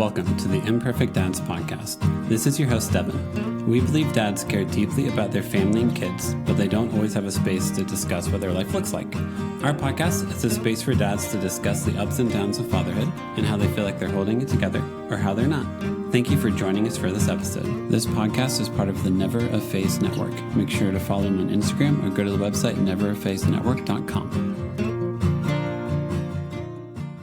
Welcome to the Imperfect Dads Podcast. This is your host, Devin. We believe dads care deeply about their family and kids, but they don't always have a space to discuss what their life looks like. Our podcast is a space for dads to discuss the ups and downs of fatherhood and how they feel like they're holding it together or how they're not. Thank you for joining us for this episode. This podcast is part of the Never a Face Network. Make sure to follow them on Instagram or go to the website neverafacenetwork.com.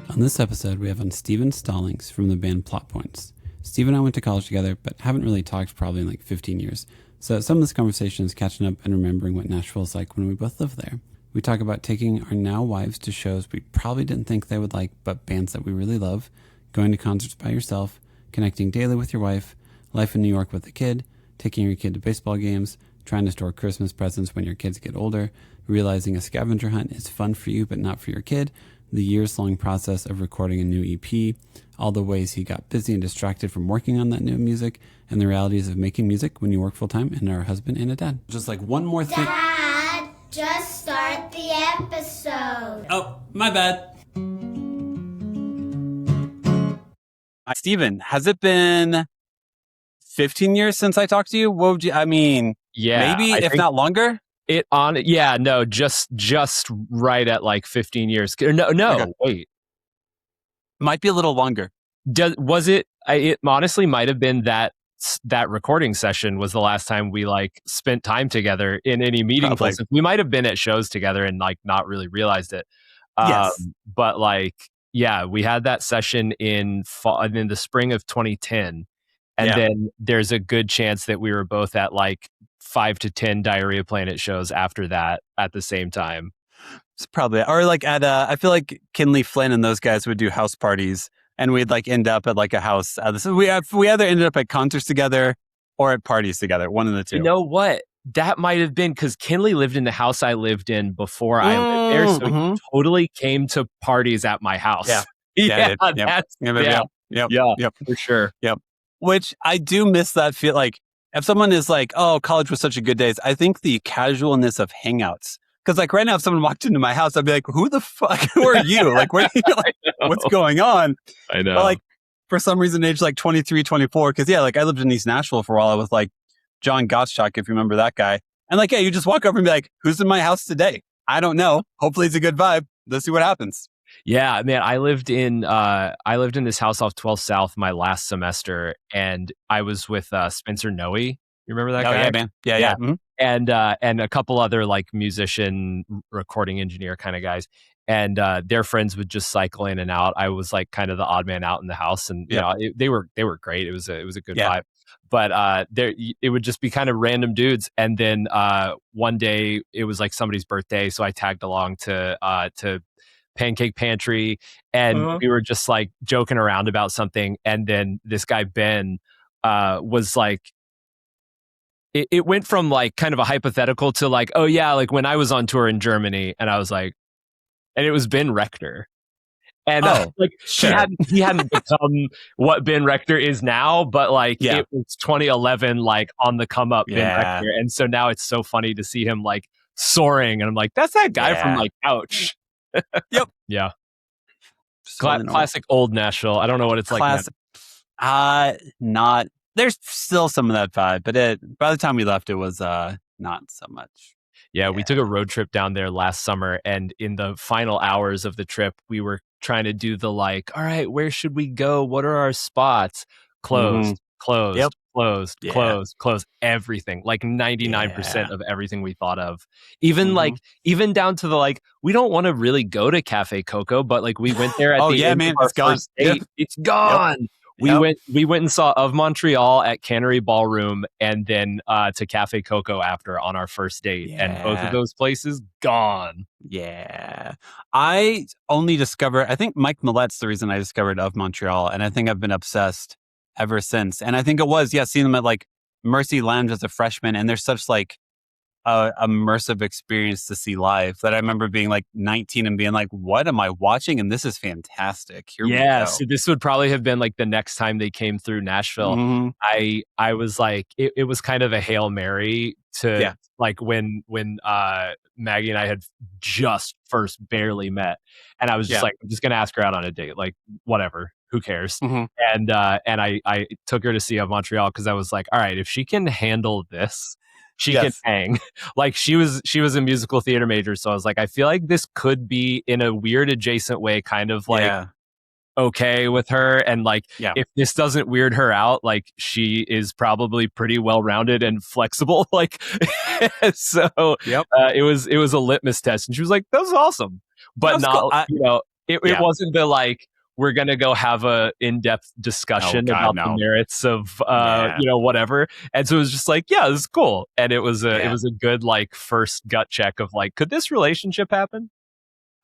On this episode, we have on Steven Stallings from the band Plot Points. Steve and I went to college together, but haven't really talked probably in like 15 years. So some of this conversation is catching up and remembering what Nashville is like when we both lived there. We talk about taking our now wives to shows we probably didn't think they would like, but bands that we really love, going to concerts by yourself, connecting daily with your wife, life in New York with a kid, taking your kid to baseball games, trying to store Christmas presents when your kids get older, realizing a scavenger hunt is fun for you but not for your kid, the years-long process of recording a new EP, all the ways he got busy and distracted from working on that new music, and the realities of making music when you work full-time and are a husband and a dad. Just like one more thing. Dad, just start the episode. Oh, my bad. Steven, has it been 15 years since I talked to you? What would you, maybe, if not longer? Just right at like 15 years. Wait. Might be a little longer. It honestly might have been that recording session was the last time we like spent time together in any meeting places. We might have been at shows together and like not really realized it. Yes. But like, yeah, we had that session in the spring of 2010. And then there's a good chance that we were both at like 5 to 10 Diarrhea Planet shows after that at the same time. It's probably, or like at I feel like Kinley Flynn and those guys would do house parties and we'd like end up at like a house. We either ended up at concerts together or at parties together, one of the two. You know what? That might have been because Kinley lived in the house I lived in before I lived there. So he totally came to parties at my house. Yeah. Yep, for sure. Yep. Which I do miss that feel like if someone is like, oh, college was such a good days, I think the casualness of hangouts. Because like right now, if someone walked into my house, I'd be like, who the fuck, who are you? Like, what's going on? I know. But like for some reason, age like 23, 24, because like I lived in East Nashville for a while with like John Gottschalk, if you remember that guy. And like, you just walk over and be like, who's in my house today? I don't know. Hopefully it's a good vibe. Let's see what happens. Yeah, man, I lived in this house off 12th South my last semester, and I was with Spencer Noe. You remember that guy? Yeah, man. Yeah. Mm-hmm. And a couple other like musician, recording engineer kind of guys, and their friends would just cycle in and out. I was like kind of the odd man out in the house, and they were great. It was a good vibe. But it would just be kind of random dudes, and then one day it was like somebody's birthday, so I tagged along to Pancake Pantry, and we were just like joking around about something, and then this guy Ben was like, it went from like kind of a hypothetical to like, oh yeah, like when I was on tour in Germany, and I was like, and it was Ben Rector, and he hadn't become what Ben Rector is now, but like it was 2011, like on the come up Ben Rector, and so now it's so funny to see him like soaring, and I'm like, that's that guy from like Ouch. Yep. Yeah. Classic old Nashville. I don't know what it's like now. There's still some of that vibe, but by the time we left, it was not so much. Yeah, we took a road trip down there last summer, and in the final hours of the trip, we were trying to do the like, all right, where should we go? What are our spots? Closed, Yep. closed, everything. Like 99% of everything we thought of. Even even down to the like, we don't want to really go to Cafe Coco, but like we went there at the end of our first date. It's gone. Yep. We went and saw Of Montreal at Cannery Ballroom, and then to Cafe Coco after on our first date. And both of those places gone. Yeah. I think Mike Millet's the reason I discovered Of Montreal, and I think I've been obsessed ever since. And I think it was, seeing them at like Mercy Lounge as a freshman, and there's such like a immersive experience to see live that I remember being like 19 and being like, what am I watching? And this is fantastic. Here we go. So this would probably have been like the next time they came through Nashville. I was like, it was kind of a Hail Mary to like when Maggie and I had just first barely met, and I was just like, I'm just gonna ask her out on a date, like whatever. who cares? Mm-hmm. And I took her to see Montreal because I was like, all right, if she can handle this, she can hang. Like she was a musical theater major, so I was like, I feel like this could be in a weird adjacent way, kind of like okay with her, and like if this doesn't weird her out, like she is probably pretty well rounded and flexible. Like so, it was a litmus test, and she was like, "That was awesome," but not cool. It wasn't the like, we're going to go have a in-depth discussion about the merits of, whatever. And so it was just like, yeah, this is cool. And it was a good, like, first gut check of like, could this relationship happen?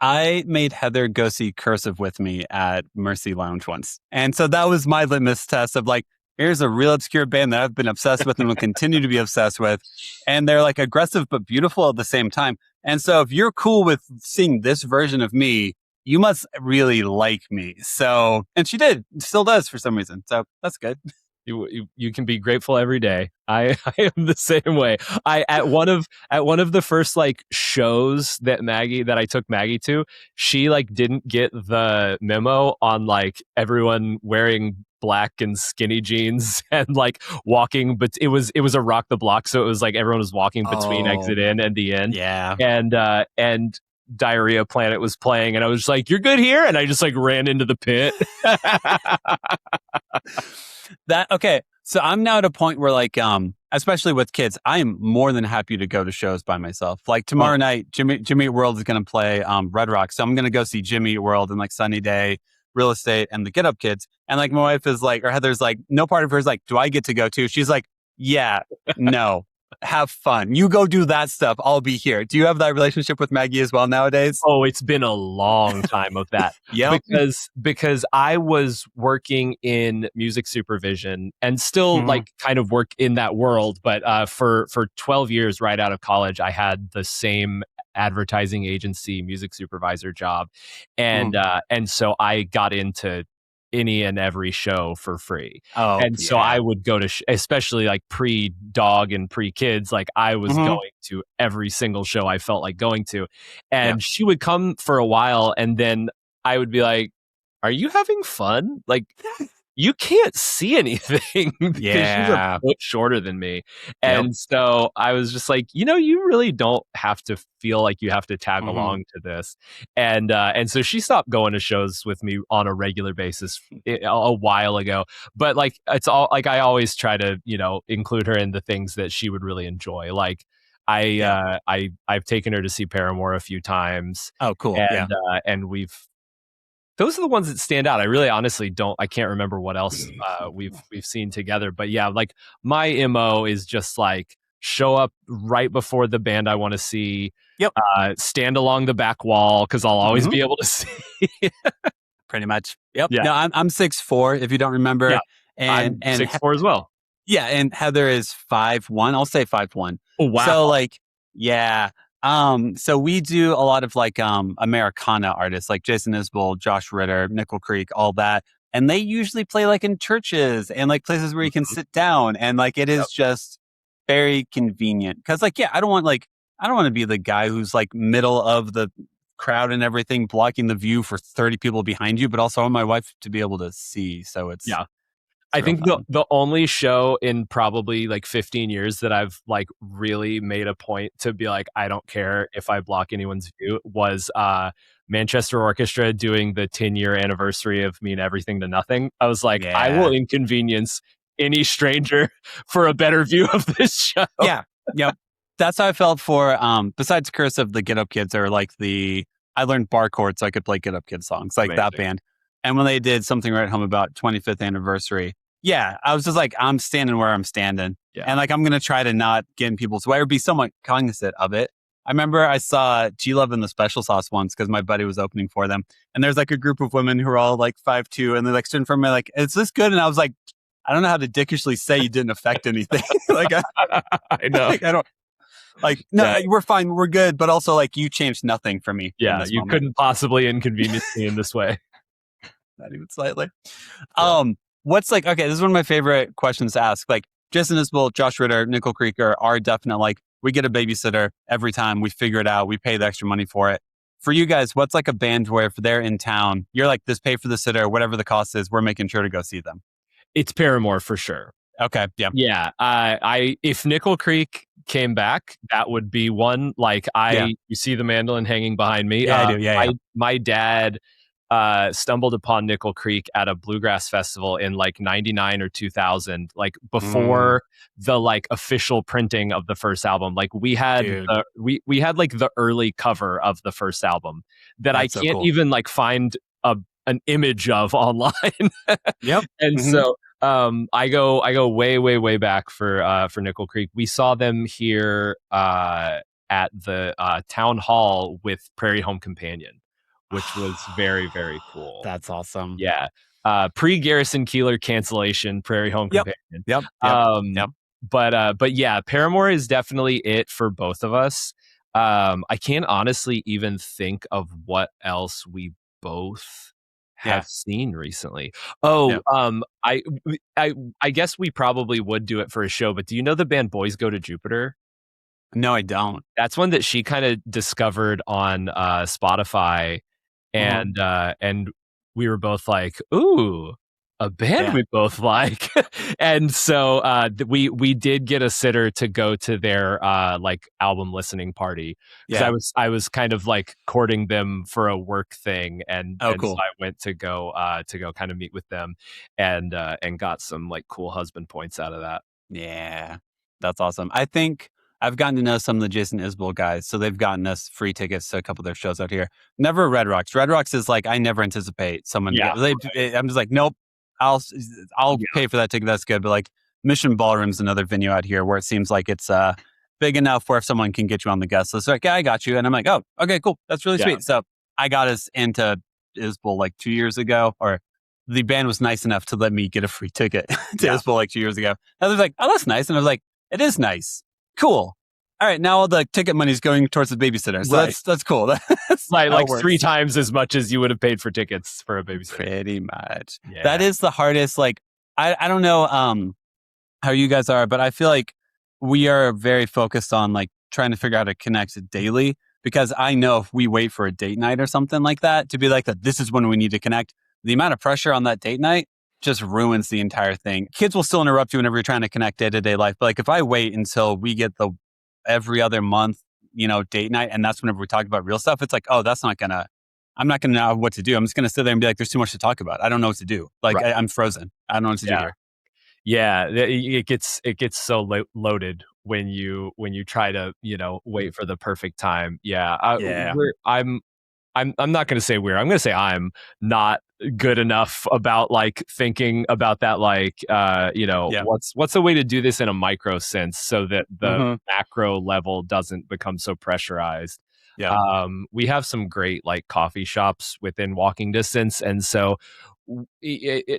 I made Heather go see Cursive with me at Mercy Lounge once. And so that was my litmus test of like, here's a real obscure band that I've been obsessed with and will continue to be obsessed with. And they're like aggressive, but beautiful at the same time. And so if you're cool with seeing this version of me, you must really like me. So, and she did, still does for some reason. So that's good. You can be grateful every day. I am the same way. At one of the first like shows that I took Maggie to, she like didn't get the memo on like everyone wearing black and skinny jeans and like walking, but it was a rock the block, so it was like everyone was walking between exit in and the end. Yeah. And Diarrhea Planet was playing, and I was just like, "You're good here," and I just like ran into the pit. So I'm now at a point where like, especially with kids, I am more than happy to go to shows by myself. Like tomorrow night, Jimmy Eat World is going to play Red Rock, so I'm going to go see Jimmy Eat World and like Sunny Day, Real Estate, and the Get Up Kids. And like my wife is like, or Heather's like, no part of her is like, do I get to go too? She's like, yeah, no. Have fun. You go do that stuff. I'll be here. Do you have that relationship with Maggie as well nowadays? Oh, it's been a long time of that. Yeah. Because I was working in music supervision and still like kind of work in that world. But for 12 years right out of college, I had the same advertising agency music supervisor job. And so I got into any and every show for free. So I would go to, especially like pre-dog and pre-kids, like I was going to every single show I felt like going to. And she would come for a while, and then I would be like, are you having fun? Like, you can't see anything because she's a foot shorter than me. And so I was just like, you really don't have to feel like you have to tag along to this. And so she stopped going to shows with me on a regular basis a while ago. But like, it's all like, I always try to, include her in the things that she would really enjoy. Like I've taken her to see Paramore a few times. Oh, cool. And those are the ones that stand out. I really honestly I can't remember what else we've seen together. But yeah, like my MO is just like show up right before the band I want to see. Yep. Stand along the back wall because I'll always be able to see. Pretty much. Yep. Yeah. No, I'm 6'4", if you don't remember. Yeah. And I'm 6'4" as well. Yeah, and Heather is 5'1". I'll say 5'1". Oh wow. So like, yeah. So we do a lot of like Americana artists like Jason Isbell, Josh Ritter, Nickel Creek, all that. And they usually play like in churches and like places where you can sit down, and like it is just very convenient. Cause like, I don't want to be the guy who's like middle of the crowd and everything, blocking the view for 30 people behind you, but also I want my wife to be able to see. So it's I think the only show in probably like 15 years that I've like really made a point to be like, I don't care if I block anyone's view was Manchester Orchestra doing the 10-year anniversary of Mean Everything to Nothing. I was like, I will inconvenience any stranger for a better view of this show. Yeah. Yep. That's how I felt for, besides Cursive, the Get Up Kids are like I learned bar chords so I could play Get Up Kids songs, like that band. And when they did Something Right Home about 25th anniversary, I was just like, I'm standing where I'm standing. Yeah. And like, I'm going to try to not get in people's way or be somewhat cognizant of it. I remember I saw G-Love and the Special Sauce once because my buddy was opening for them. And there's like a group of women who are all like 5'2", and they like stood in front of me like, is this good? And I was like, I don't know how to dickishly say you didn't affect anything. Like, I know. Like, I don't. Like, no, we're fine. We're good. But also like, you changed nothing for me. Yeah, you couldn't possibly inconvenience me in this way. Not even slightly. What's like, okay, this is one of my favorite questions to ask. Like, Jason Isbell, Josh Ritter, Nickel Creek are definite, like, we get a babysitter every time. We figure it out. We pay the extra money for it. for you guys, what's like a band where if they're in town, you're like, this pay for the sitter, whatever the cost is, we're making sure to go see them. It's Paramore for sure. Okay. Yeah. Yeah. If Nickel Creek came back, that would be one. Like you see the mandolin hanging behind me. Yeah, I do. Yeah. My dad stumbled upon Nickel Creek at a bluegrass festival in like 99 or 2000, like before the like official printing of the first album. Like we had we had like the early cover of the first album that I can't even like find an image of online. Yep. And so I go way back for Nickel Creek. We saw them here at the town hall with Prairie Home Companion, which was very, very cool. That's awesome. Yeah. Pre-Garrison Keillor cancellation, Prairie Home Companion. Yep. But yeah, Paramore is definitely it for both of us. I can't honestly even think of what else we both have seen recently. I guess we probably would do it for a show, but do you know the band Boys Go to Jupiter? No, I don't. That's one that she kind of discovered on Spotify, and we were both like, ooh, a band we both like. And so we did get a sitter to go to their like album listening party, because I was kind of like courting them for a work thing, and cool. So I went to go kind of meet with them, and got some like cool husband points out of that. Yeah, that's awesome. I think I've gotten to know some of the Jason Isbell guys, so they've gotten us free tickets to a couple of their shows out here. Never Red Rocks. Red Rocks is like, I never anticipate someone. I'm just like, nope. I'll pay for that ticket. That's good. But like Mission Ballroom's another venue out here where it seems like it's big enough where if someone can get you on the guest list, like, yeah, I got you. And I'm like, oh, okay, cool. That's really sweet. So I got us into Isbell like 2 years ago, or the band was nice enough to let me get a free ticket to Isbell like 2 years ago. And I was like, oh, that's nice. And I was like, it is nice. Cool. All right, now all the ticket money is going towards the babysitter. So that's cool. That's like 3 times as much as you would have paid for tickets for a babysitter. Pretty much. Yeah. That is the hardest. Like, I don't know how you guys are, but I feel like we are very focused on like trying to figure out how to connect daily, because I know if we wait for a date night or something like that to be like that, this is when we need to connect. The amount of pressure on that date night just ruins the entire thing. Kids will still interrupt you whenever you're trying to connect day-to-day life. But like if I wait until we get the every other month, date night, and that's whenever we talk about real stuff, it's like, oh, I'm not gonna know what to do. I'm just gonna sit there and be like, there's too much to talk about. I don't know what to do. Like I'm frozen. I don't know what to do here. Yeah, it gets so loaded when you try to wait for the perfect time. I'm not going to say we're. I'm going to say I'm not good enough about like thinking about that. Like, what's a way to do this in a micro sense so that the macro level doesn't become so pressurized. Yeah. We have some great like coffee shops within walking distance, and so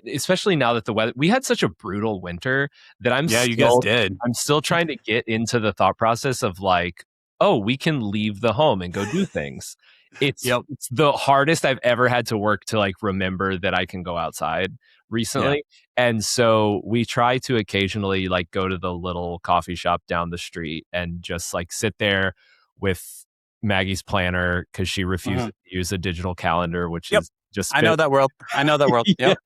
especially now that the weather, we had such a brutal winter that you guys did. I'm still trying to get into the thought process of like, oh, we can leave the home and go do things. It's the hardest I've ever had to work to like remember that I can go outside recently. Yeah. And so we try to occasionally like go to the little coffee shop down the street and just like sit there with Maggie's planner, because she refuses to use a digital calendar, which is just I know that world. Yep.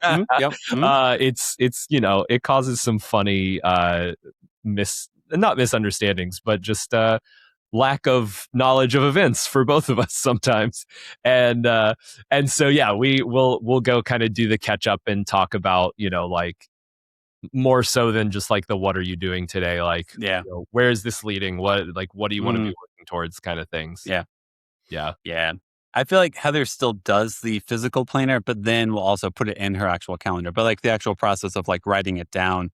It's it causes some funny not misunderstandings, but just lack of knowledge of events for both of us sometimes. And so we'll go kind of do the catch up and talk about like more so than just like the what are you doing today, like where is this leading, what do you want to be working towards kind of things. Yeah I feel like Heather still does the physical planner, but then we'll also put it in her actual calendar. But like the actual process of like writing it down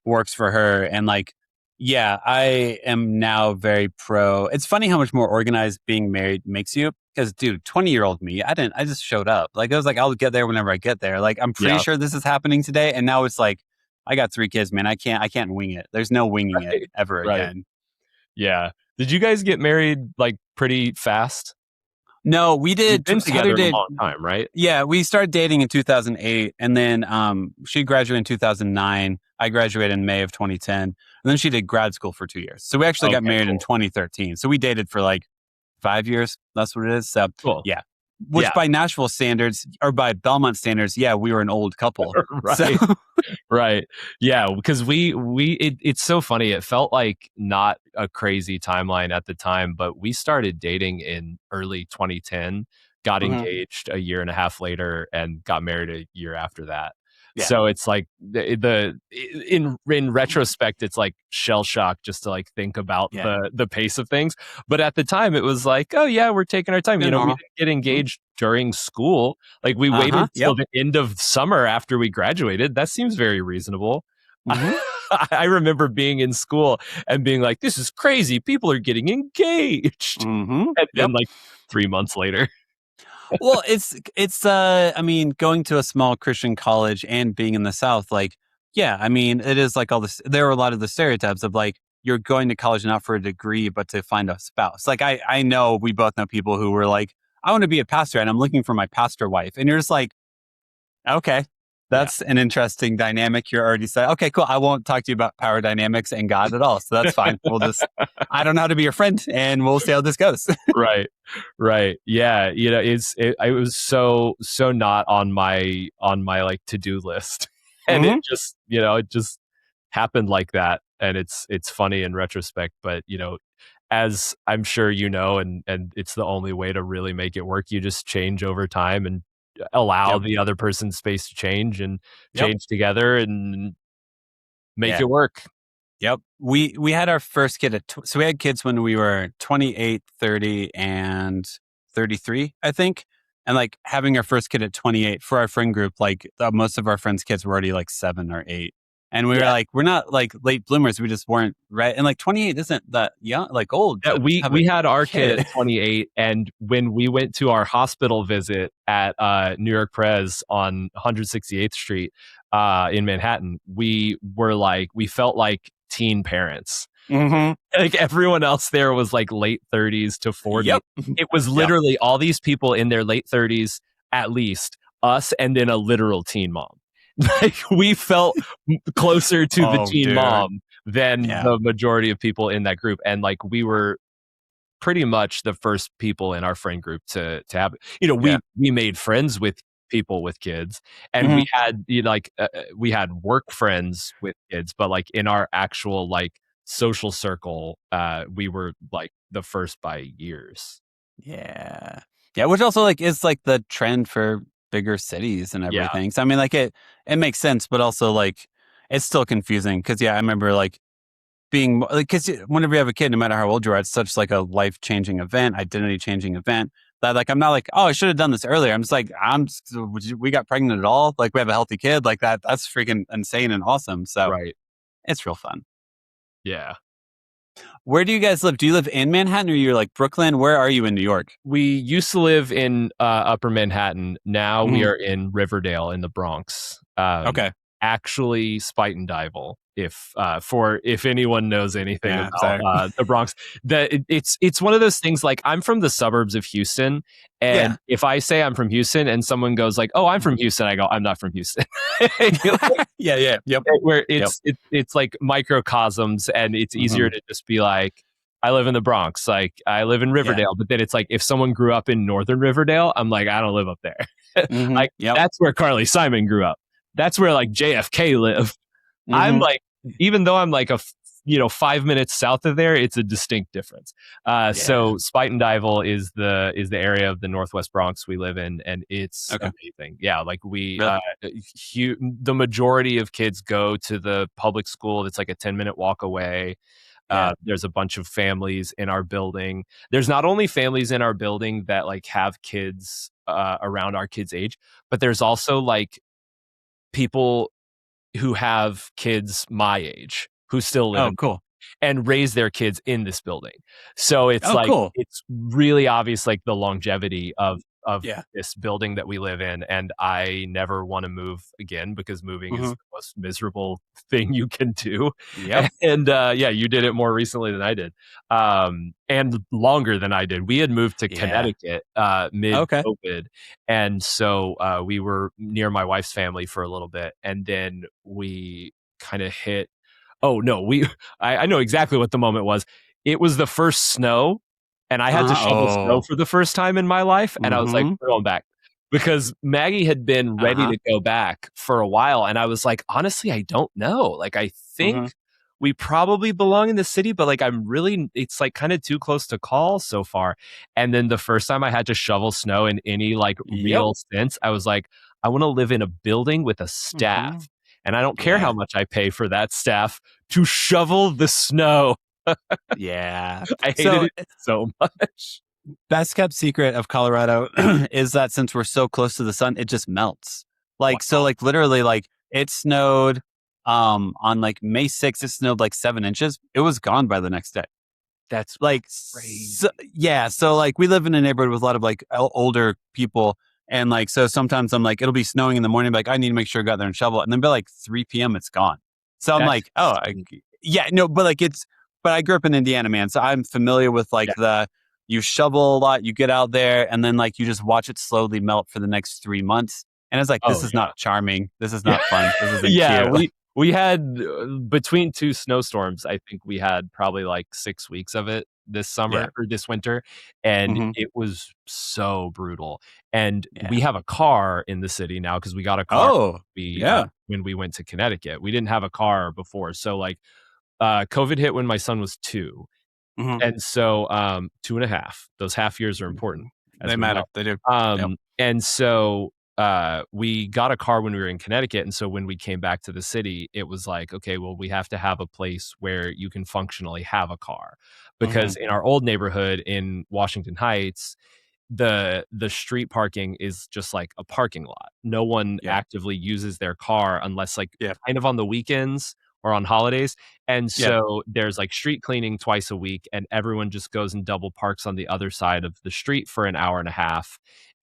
works for her. And like, I am now very pro. It's funny how much more organized being married makes you. Because, dude, 20-year-old me, I just showed up. Like, I was like, I'll get there whenever I get there. Like, I'm pretty sure this is happening today. And now it's like, I got 3 kids, man. I can't wing it. There's no winging it ever again. Yeah. Did you guys get married like pretty fast? No, we did. You've been together a long time, right? Yeah, we started dating in 2008, and then she graduated in 2009. I graduated in May of 2010, and then she did grad school for 2 years. So we actually got married in 2013. So we dated for like 5 years. That's what it is. So Cool. yeah. Which Yeah. by Nashville standards or by Belmont standards, yeah, we were an old couple. Right. So, Right. Yeah. Because it's so funny. It felt like not a crazy timeline at the time, but we started dating in early 2010, got engaged a year and a half later, and got married a year after that. Yeah. So it's like in retrospect, it's like shell shock just to like think about the pace of things. But at the time, it was like, oh yeah, we're taking our time. We didn't get engaged during school. Like we waited till the end of summer after we graduated. That seems very reasonable. I remember being in school and being like, this is crazy. People are getting engaged. And then like 3 months later. Well, it's I mean, going to a small Christian college and being in the South, like, yeah, I mean, it is like all this, there are a lot of the stereotypes of like, you're going to college not for a degree, but to find a spouse. Like, I know, we both know people who were like, I want to be a pastor and I'm looking for my pastor wife. And you're just like, okay, that's an interesting dynamic. You're already saying, okay, cool. I won't talk to you about power dynamics and God at all. So that's fine. We'll just, I don't know how to be your friend and we'll see how this goes. Right. Yeah. You know, it was so not on my like to-do list. And it just, you know, it just happened like that. And it's funny in retrospect, but you know, as I'm sure you know, and it's the only way to really make it work. You just change over time and allow the other person's space to change and change together and make it work. Yep. We had our first kid so we had kids when we were 28, 30, and 33, I think. And like having our first kid at 28 for our friend group, like most of our friends' kids were already like 7 or 8. And we were like, we're not like late bloomers. We just weren't right. And like 28 isn't that young, like old. Yeah, we had our kid at 28. And when we went to our hospital visit at New York Pres on 168th Street in Manhattan, we felt like teen parents. Like everyone else there was like late 30s to 40. It was literally all these people in their late 30s, at least, us, and then a literal teen mom. Like we felt closer to the teen mom than the majority of people in that group. And like we were pretty much the first people in our friend group to have, you know, we made friends with people with kids, and we had, you know, like we had work friends with kids, but like in our actual like social circle, we were like the first by years. Yeah, which also like is like the trend for bigger cities and everything. So I mean, like it makes sense, but also like it's still confusing because I remember like being like, because whenever you have a kid, no matter how old you are, it's such like a life-changing event, identity-changing event that like I'm not like, oh, I should have done this earlier. I'm just like, we got pregnant at all? Like we have a healthy kid? Like that's freaking insane and awesome. So it's real fun. Yeah. Where do you guys live? Do you live in Manhattan or you're like Brooklyn? Where are you in New York? We used to live in Upper Manhattan. Now we are in Riverdale in the Bronx. Okay. Actually, Spuyten Duyvil. If anyone knows anything about the Bronx, it's one of those things. Like I'm from the suburbs of Houston, and if I say I'm from Houston and someone goes like, "Oh, I'm from Houston," I go, "I'm not from Houston." Where it's like microcosms, and it's easier to just be like, I live in the Bronx, like I live in Riverdale. But then it's like if someone grew up in Northern Riverdale, I'm like, I don't live up there. Like that's where Carly Simon grew up. That's where like JFK lived. I'm like, even though I'm like 5 minutes south of there, it's a distinct difference. So Spuyten Duyvil is the area of the Northwest Bronx we live in, and it's amazing. Yeah, like the majority of kids go to the public school. It's like a 10-minute walk away. There's a bunch of families in our building. There's not only families in our building that like have kids around our kids' age, but there's also like people who have kids my age who still live and raise their kids in this building. So it's it's really obvious like the longevity of this building that we live in, and I never want to move again because moving is the most miserable thing you can do. And you did it more recently than I did, and longer than I did. We had moved to Connecticut mid COVID, and so we were near my wife's family for a little bit, and then we kind of hit. Oh no, I know exactly what the moment was. It was the first snow and I had to shovel snow Oh. for the first time in my life, and I was like, Mhm. "We're going back." Because Maggie had been ready Uh-huh. to go back for a while, and I was like, "Honestly, I don't know. Like, I Mhm. think we probably belong in the city, but, like, it's, like, kinda too close to call so far." And then the first time I had to shovel snow in any, like, Yep. real sense, I was like, "I wanna live in a building with a Mhm. staff, and I don't care how Yeah. much I pay for that staff to shovel the snow." Yeah. I hated So, it so much. best kept secret of Colorado is that since we're so close to the sun, it just melts. Like, so, Wow. like, literally, like, it snowed, on, like, May 6th, it snowed, like, 7 inches. It was gone by the next day. That's Like, crazy. yeah, so, like, we live in a neighborhood with a lot of, like, older people, and, like, so sometimes I'm like, it'll be snowing in the morning, like, I need to make sure I got there and shovel it, and then by, like, 3 p.m., it's gone. So I'm That's like, "Oh, insane. yeah, no," but, like, but I grew up in Indiana, man, so I'm familiar with, like, Yeah. you shovel a lot, you get out there, and then, like, you just watch it slowly melt for the next 3 months, and it's like, "This Oh, is yeah. not charming. This is Yeah. not fun. This isn't Yeah, cute." we had, between 2 snowstorms, I think we had probably, like, 6 weeks of it this Yeah. summer or this winter, and Mhm. it was so brutal, and we Yeah. have a car in the city now because we got a car Oh, yeah. when we went to Connecticut. We didn't have a car before, so, like, COVID hit when my son was 2, Mhm. and so, 2 and a half. Those half years are important, as They we know. matter. They do. Yep. And so, we got a car when we were in Connecticut, and so when we came back to the city, it was like, "Okay, well, we have to have a place where you can functionally have a car." Because Mhm. in our old neighborhood in Washington Heights, the street parking is just like a parking lot. No one Yeah. actively uses their car unless, like, Yeah. kind of on the weekends or on holidays, and Yeah. so there's, like, street cleaning twice a week, and everyone just goes and double parks on the other side of the street for an hour and a half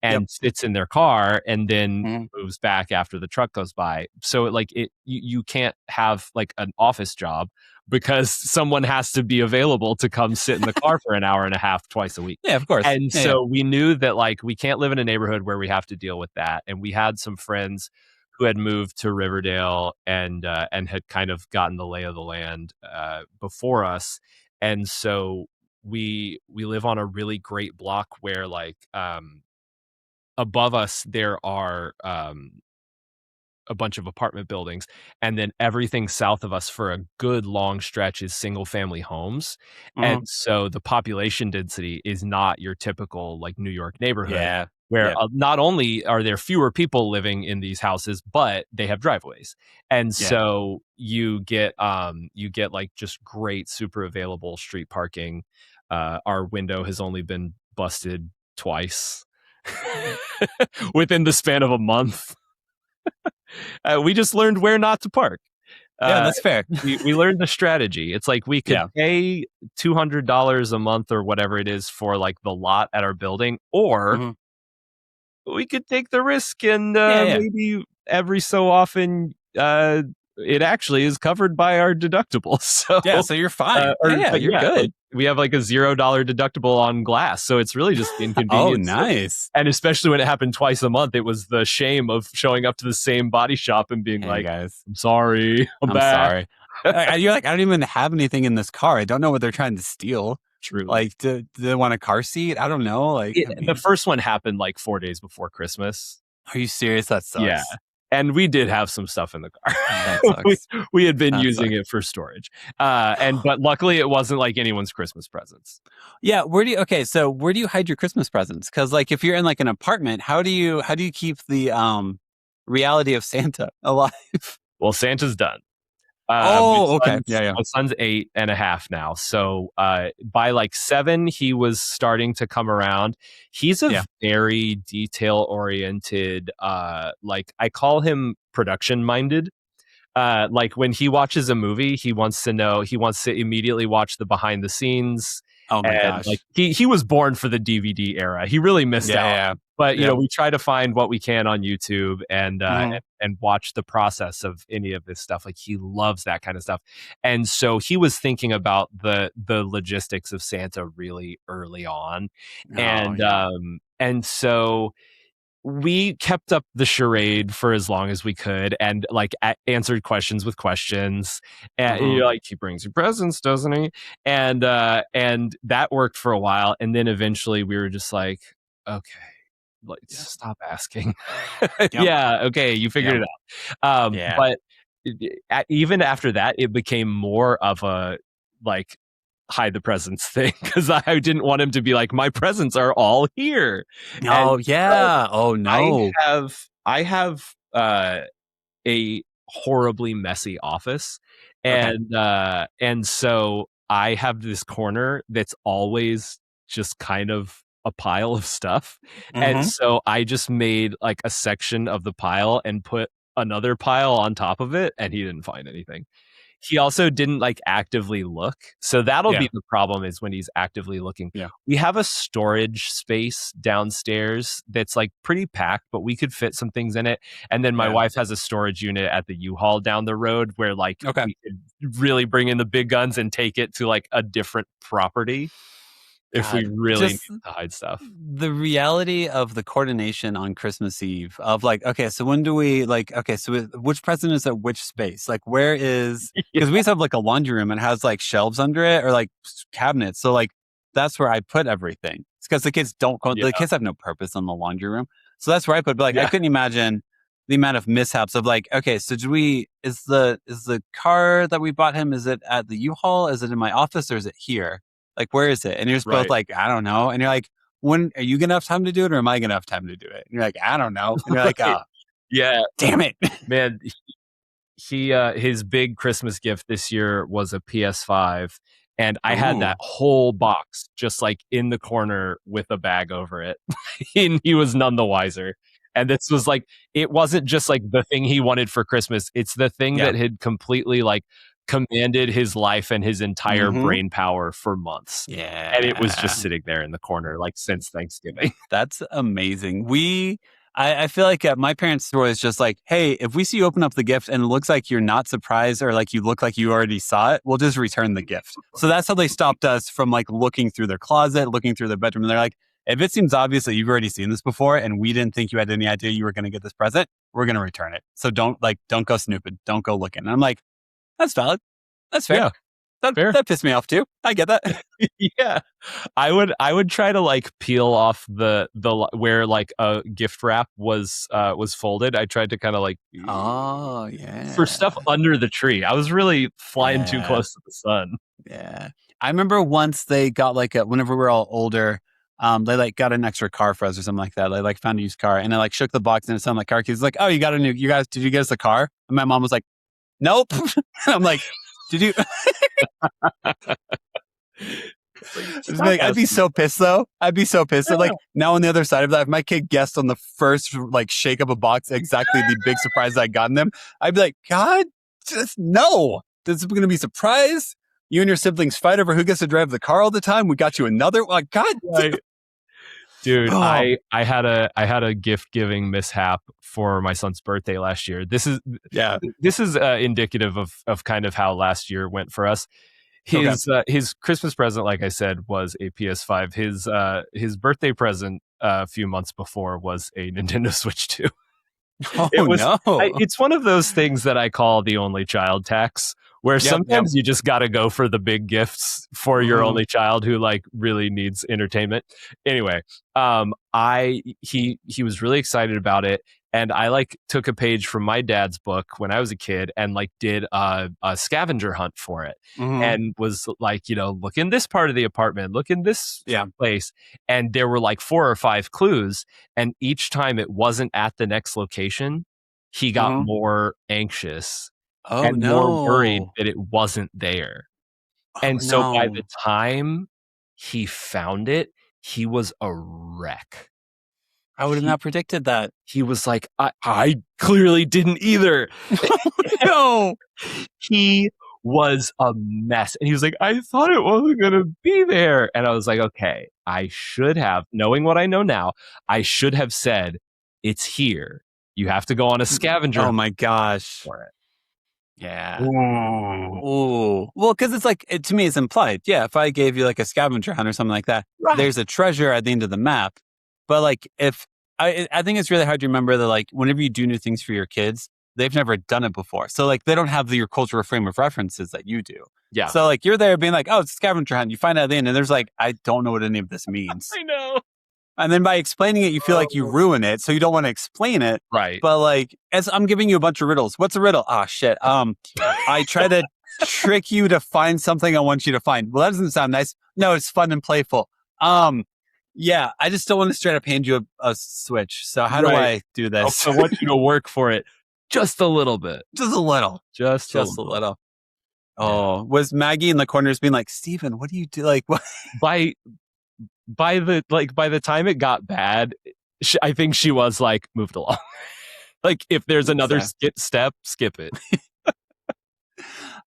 Yep. and sits in their car and then Mhm. moves back after the truck goes by. So, like, you can't have, like, an office job because someone has to be available to come sit in the car for an hour and a half twice a week. Yeah, of course. And Yeah, yeah. so we knew that, like, we can't live in a neighborhood where we have to deal with that, and we had some friends who had moved to Riverdale and had kind of gotten the lay of the land, before us, and so we live on a really great block where, like, above us, there are, a bunch of apartment buildings, and then everything south of us for a good long stretch is single family homes, and Mhm. so the population density is not your typical, like, New York neighborhood Yeah. where, Yeah. not only are there fewer people living in these houses, but they have driveways, and Yeah. so you get, like, just great super available street parking. Our window has only been busted twice within the span of a month. We just learned where not to park. Yeah, Uh, that's fair. we learned the strategy. It's like we could Yeah. pay $200 a month or whatever it is for, like, the lot at our building, or Mhm. we could take the risk and, Yeah, yeah. maybe every so often, it actually is covered by our deductible. So, Yeah, so you're fine. Yeah, but you're yeah, like, good. we have, like, a $0 deductible on glass, so it's really just Oh, inconvenience. nice. And especially when it happened twice a month, it was the shame of showing up to the same body shop and being Hey, like, guys. "I'm sorry, I'm I'm back." sorry. You're like, "I don't even have anything in this car. I don't know what they're trying to steal." Truly. Like, do they want a car seat? I don't know. Like, I The mean, first one happened, like, 4 days before Christmas. are you serious? That Yeah, sucks. and we did have some stuff in the car. That We sucks. we had been That using sucks. it for storage. But luckily, it wasn't, like, anyone's Christmas presents. Yeah, so where do you hide your Christmas presents? Because, like, if you're in, like, an apartment, how do you keep the, reality of Santa alive? Well, Santa's done. Oh, okay. Yeah, yeah. My son's 8 and a half now, so, by, like, 7, he was starting to come around. He's a Yeah. very detail-oriented, like, I call him production-minded. Like, when he watches a movie, he wants to immediately watch the behind the scenes, Oh my and, like, gosh. he was born for the DVD era. He really missed Yeah, out. yeah. But, Yep. we try to find what we can on YouTube Mhm. and watch the process of any of this stuff. Like, he loves that kind of stuff. And so he was thinking about the logistics of Santa really early on. Oh, yeah. And so we kept up the charade for as long as we could, and like answered questions with questions. And you're like, he brings you presents, doesn't he? And that worked for a while, and then eventually we were just like, okay, like stop asking. Yeah, okay, you figured it out. But even after that, it became more of a like hide the presents thing, because I didn't want him to be like, my presents are all here. Oh yeah. Oh no. I have a horribly messy office, and so I have this corner that's always just kind of a pile of stuff. And so I just made like a section of the pile and put another pile on top of it, and he didn't find anything. He also didn't like actively look. So that'll be the problem, is when he's actively looking. Yeah. We have a storage space downstairs that's like pretty packed, but we could fit some things in it. And then my wife has a storage unit at the U-Haul down the road where like we could really bring in the big guns and take it to like a different property. If we really need to hide stuff. The reality of the coordination on Christmas Eve of like, okay, so when do we like, okay, so which present is at which space? Like, where is, because we have like a laundry room and it has like shelves under it or like cabinets. So like, that's where I put everything. It's because the kids don't go, the kids have no purpose in the laundry room. So that's where I put, but like, I couldn't imagine the amount of mishaps of like, okay, so is the car that we bought him, is it at the U-Haul? Is it in my office or is it here? Like, where is it? And you're just both like, I don't know. And you're like, when are you going to have time to do it, or am I going to have time to do it? And you're like, I don't know. And you're like, damn it. Man, he his big Christmas gift this year was a PS5. And I had that whole box just like in the corner with a bag over it. And he was none the wiser. And this was like, it wasn't just like the thing he wanted for Christmas. It's the thing that had completely like commanded his life and his entire brain power for months. Yeah. And it was just sitting there in the corner like since Thanksgiving. That's amazing. I feel like my parents were always just like, hey, if we see you open up the gift and it looks like you're not surprised or like you look like you already saw it, we'll just return the gift. So that's how they stopped us from like looking through their closet, looking through their bedroom. And they're like, if it seems obvious that you've already seen this before and we didn't think you had any idea you were going to get this present, we're going to return it. So don't go snooping. Don't go looking. And I'm like, that's valid. That's fair. Yeah, that pissed me off too. I get that. Yeah. I would try to like peel off the where like a gift wrap was folded. I tried to kind of like for stuff under the tree. I was really flying too close to the sun. Yeah. I remember once they got like whenever we were all older, they like got an extra car for us or something like that. They like found a used car and I like shook the box and it sounded like car keys. Like, oh, you guys, did you get us a car? And my mom was like, nope. And I'm like, did you? I'd be so pissed though. Like now on the other side of that, if my kid guessed on the first like shake of a box exactly the big surprise I got in them, I'd be like, God, just no. This is going to be a surprise. You and your siblings fight over who gets to drive the car all the time. We got you another one. God, dude, I had a gift giving mishap for my son's birthday last year. This is indicative of kind of how last year went for us. His Christmas present, like I said, was a PS5. His birthday present a few months before was a Nintendo Switch 2. It's one of those things that I call the only child tax, where sometimes you just got to go for the big gifts for your only child who like really needs entertainment. Anyway, he was really excited about it. And I like took a page from my dad's book when I was a kid and like did a scavenger hunt for it and was like, look in this part of the apartment, look in this place. And there were like 4 or 5 clues. And each time it wasn't at the next location, he got more anxious and more worried that it wasn't there. And so by the time he found it, he was a wreck. I would have not predicted that. He was like, I clearly didn't either. No. He was a mess. And he was like, I thought it wasn't going to be there. And I was like, okay, I should have, knowing what I know now, I should have said, it's here. You have to go on a scavenger. Oh my gosh. For it. Yeah. Ooh. Well, because it's like, to me, it's implied. Yeah, if I gave you like a scavenger hunt or something like that, there's a treasure at the end of the map. But like, if I think it's really hard to remember that, like, whenever you do new things for your kids, they've never done it before. So, like, they don't have your cultural frame of references that you do. Yeah. So, like, you're there being like, oh, it's a scavenger hunt. You find out at the end, and there's like, I don't know what any of this means. I know. And then by explaining it, you feel like you ruin it. So you don't want to explain it. Right. But, like, as I'm giving you a bunch of riddles. What's a riddle? Ah, shit. I try to trick you to find something I want you to find. Well, that doesn't sound nice. No, it's fun and playful. Yeah, I just don't want to straight up hand you a switch. So how do I do this? I want you to work for it just a little bit. Just a little. Just a little. Oh, was Maggie in the corners being like, Steven, what do you do? Like, what? By the time it got bad, I think she was like, moved along. Like, if there's another step, skip it.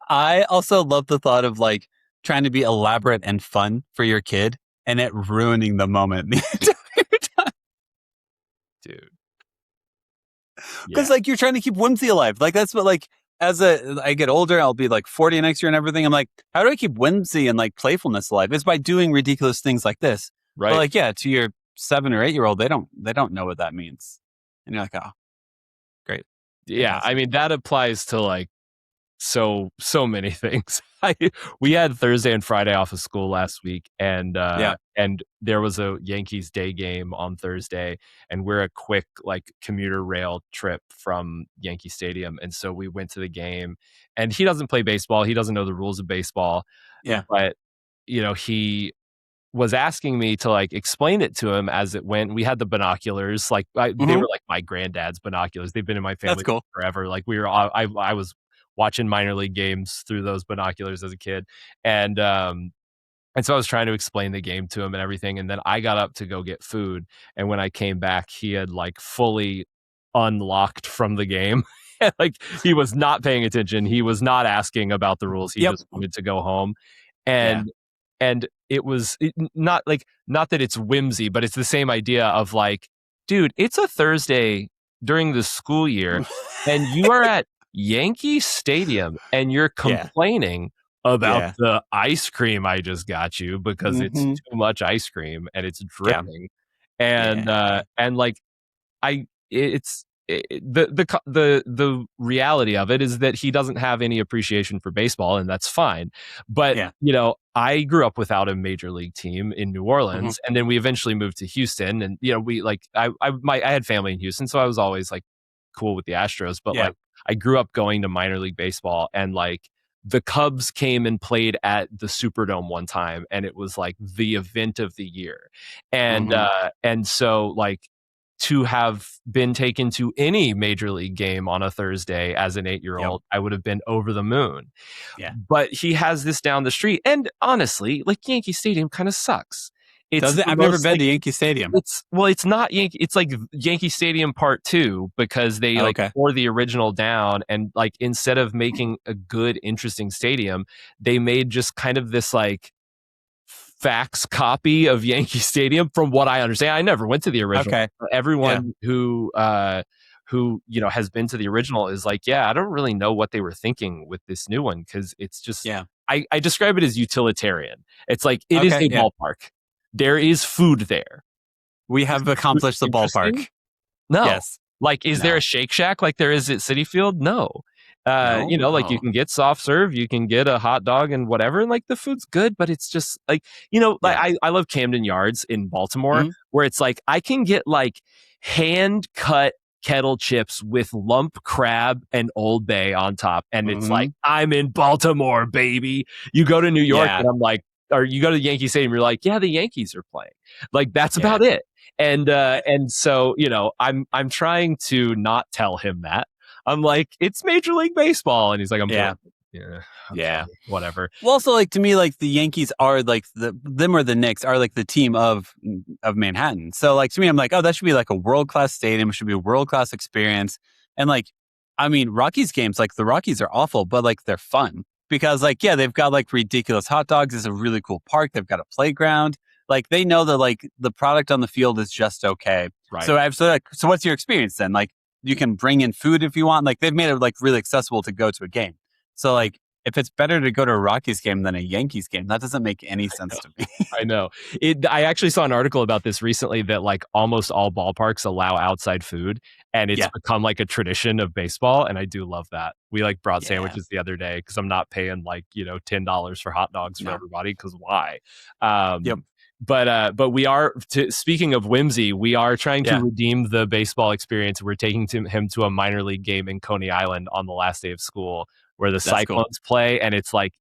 I also love the thought of, like, trying to be elaborate and fun for your kid and it ruining the moment the entire time. Dude. Because, like, you're trying to keep whimsy alive. Like, that's what, like, as I get older, I'll be like 40 next year and everything. I'm like, how do I keep whimsy and, like, playfulness alive? It's by doing ridiculous things like this. Right. But, like, yeah, to your 7 or 8 year old, they don't know what that means. And you're like, oh, great. Yeah. I mean, that applies to, like, so many things. We had Thursday and Friday off of school last week, and there was a Yankees day game on Thursday, and we're a quick, like, commuter rail trip from Yankee Stadium, and so we went to the game. And he doesn't play baseball; he doesn't know the rules of baseball. Yeah, but he was asking me to, like, explain it to him as it went. We had the binoculars, like, they were like my granddad's binoculars. They've been in my family forever. Like, I was watching minor league games through those binoculars as a kid. And so I was trying to explain the game to him and everything. And then I got up to go get food. And when I came back, he had, like, fully unlocked from the game. Like, he was not paying attention. He was not asking about the rules. He just wanted to go home. And it was not that it's whimsy, but it's the same idea of, like, dude, it's a Thursday during the school year and you are at Yankee Stadium and you're complaining about the ice cream I just got you because it's too much ice cream and it's dripping. And like, the reality of it is that he doesn't have any appreciation for baseball, and that's fine. But I grew up without a major league team in New Orleans, and then we eventually moved to Houston, and we, like, I had family in Houston, so I was always, like, cool with the Astros. But like, I grew up going to minor league baseball, and, like, the Cubs came and played at the Superdome one time, and it was, like, the event of the year. And so, like, to have been taken to any major league game on a Thursday as an 8-year-old, I would have been over the moon. Yeah. But he has this down the street, and honestly, like, Yankee Stadium kind of sucks. I've never been to Yankee Stadium. It's not Yankee. It's like Yankee Stadium Part 2, because they tore the original down, and, like, instead of making a good, interesting stadium, they made just kind of this, like, fax copy of Yankee Stadium, from what I understand. I never went to the original. Okay. Everyone who has been to the original is like, I don't really know what they were thinking with this new one, because it's just I describe it as utilitarian. It's like, it is a ballpark. There is food there. We have accomplished the ballpark. No. Yes. Like, is there a Shake Shack like there is at Citi Field? No. Like, you can get soft serve, you can get a hot dog and whatever, and, like, the food's good, but it's just like, like, I love Camden Yards in Baltimore, where it's like, I can get, like, hand cut kettle chips with lump crab and Old Bay on top, and it's like, I'm in Baltimore, baby. You go to New York and I'm like, or you go to Yankee Stadium, you're like, the Yankees are playing. Like, that's about it. And so, I'm trying to not tell him that. I'm like, it's Major League Baseball, and he's like, I'm bored. Okay, whatever. Well, also, like, to me, like, the Yankees are, like, them or the Knicks are, like, the team of Manhattan. So, like, to me, I'm like, oh, that should be, like, a world-class stadium. It should be a world-class experience. And, like, I mean, Rockies games, like, the Rockies are awful, but, like, they're fun. Because, like, they've got, like, ridiculous hot dogs. It's a really cool park. They've got a playground. Like, they know that, like, the product on the field is just okay. Right. So what's your experience then? Like, you can bring in food if you want. Like, they've made it, like, really accessible to go to a game. So, like, if it's better to go to a Rockies game than a Yankees game, that doesn't make any sense to me. I know. I actually saw an article about this recently that like almost all ballparks allow outside food, and it's become like a tradition of baseball. And I do love that. We like brought sandwiches the other day because I'm not paying like, $10 for hot dogs for everybody, because why? But we are, speaking of whimsy, we are trying to redeem the baseball experience. We're taking him to a minor league game in Coney Island on the last day of school where the Cyclones play. And it's like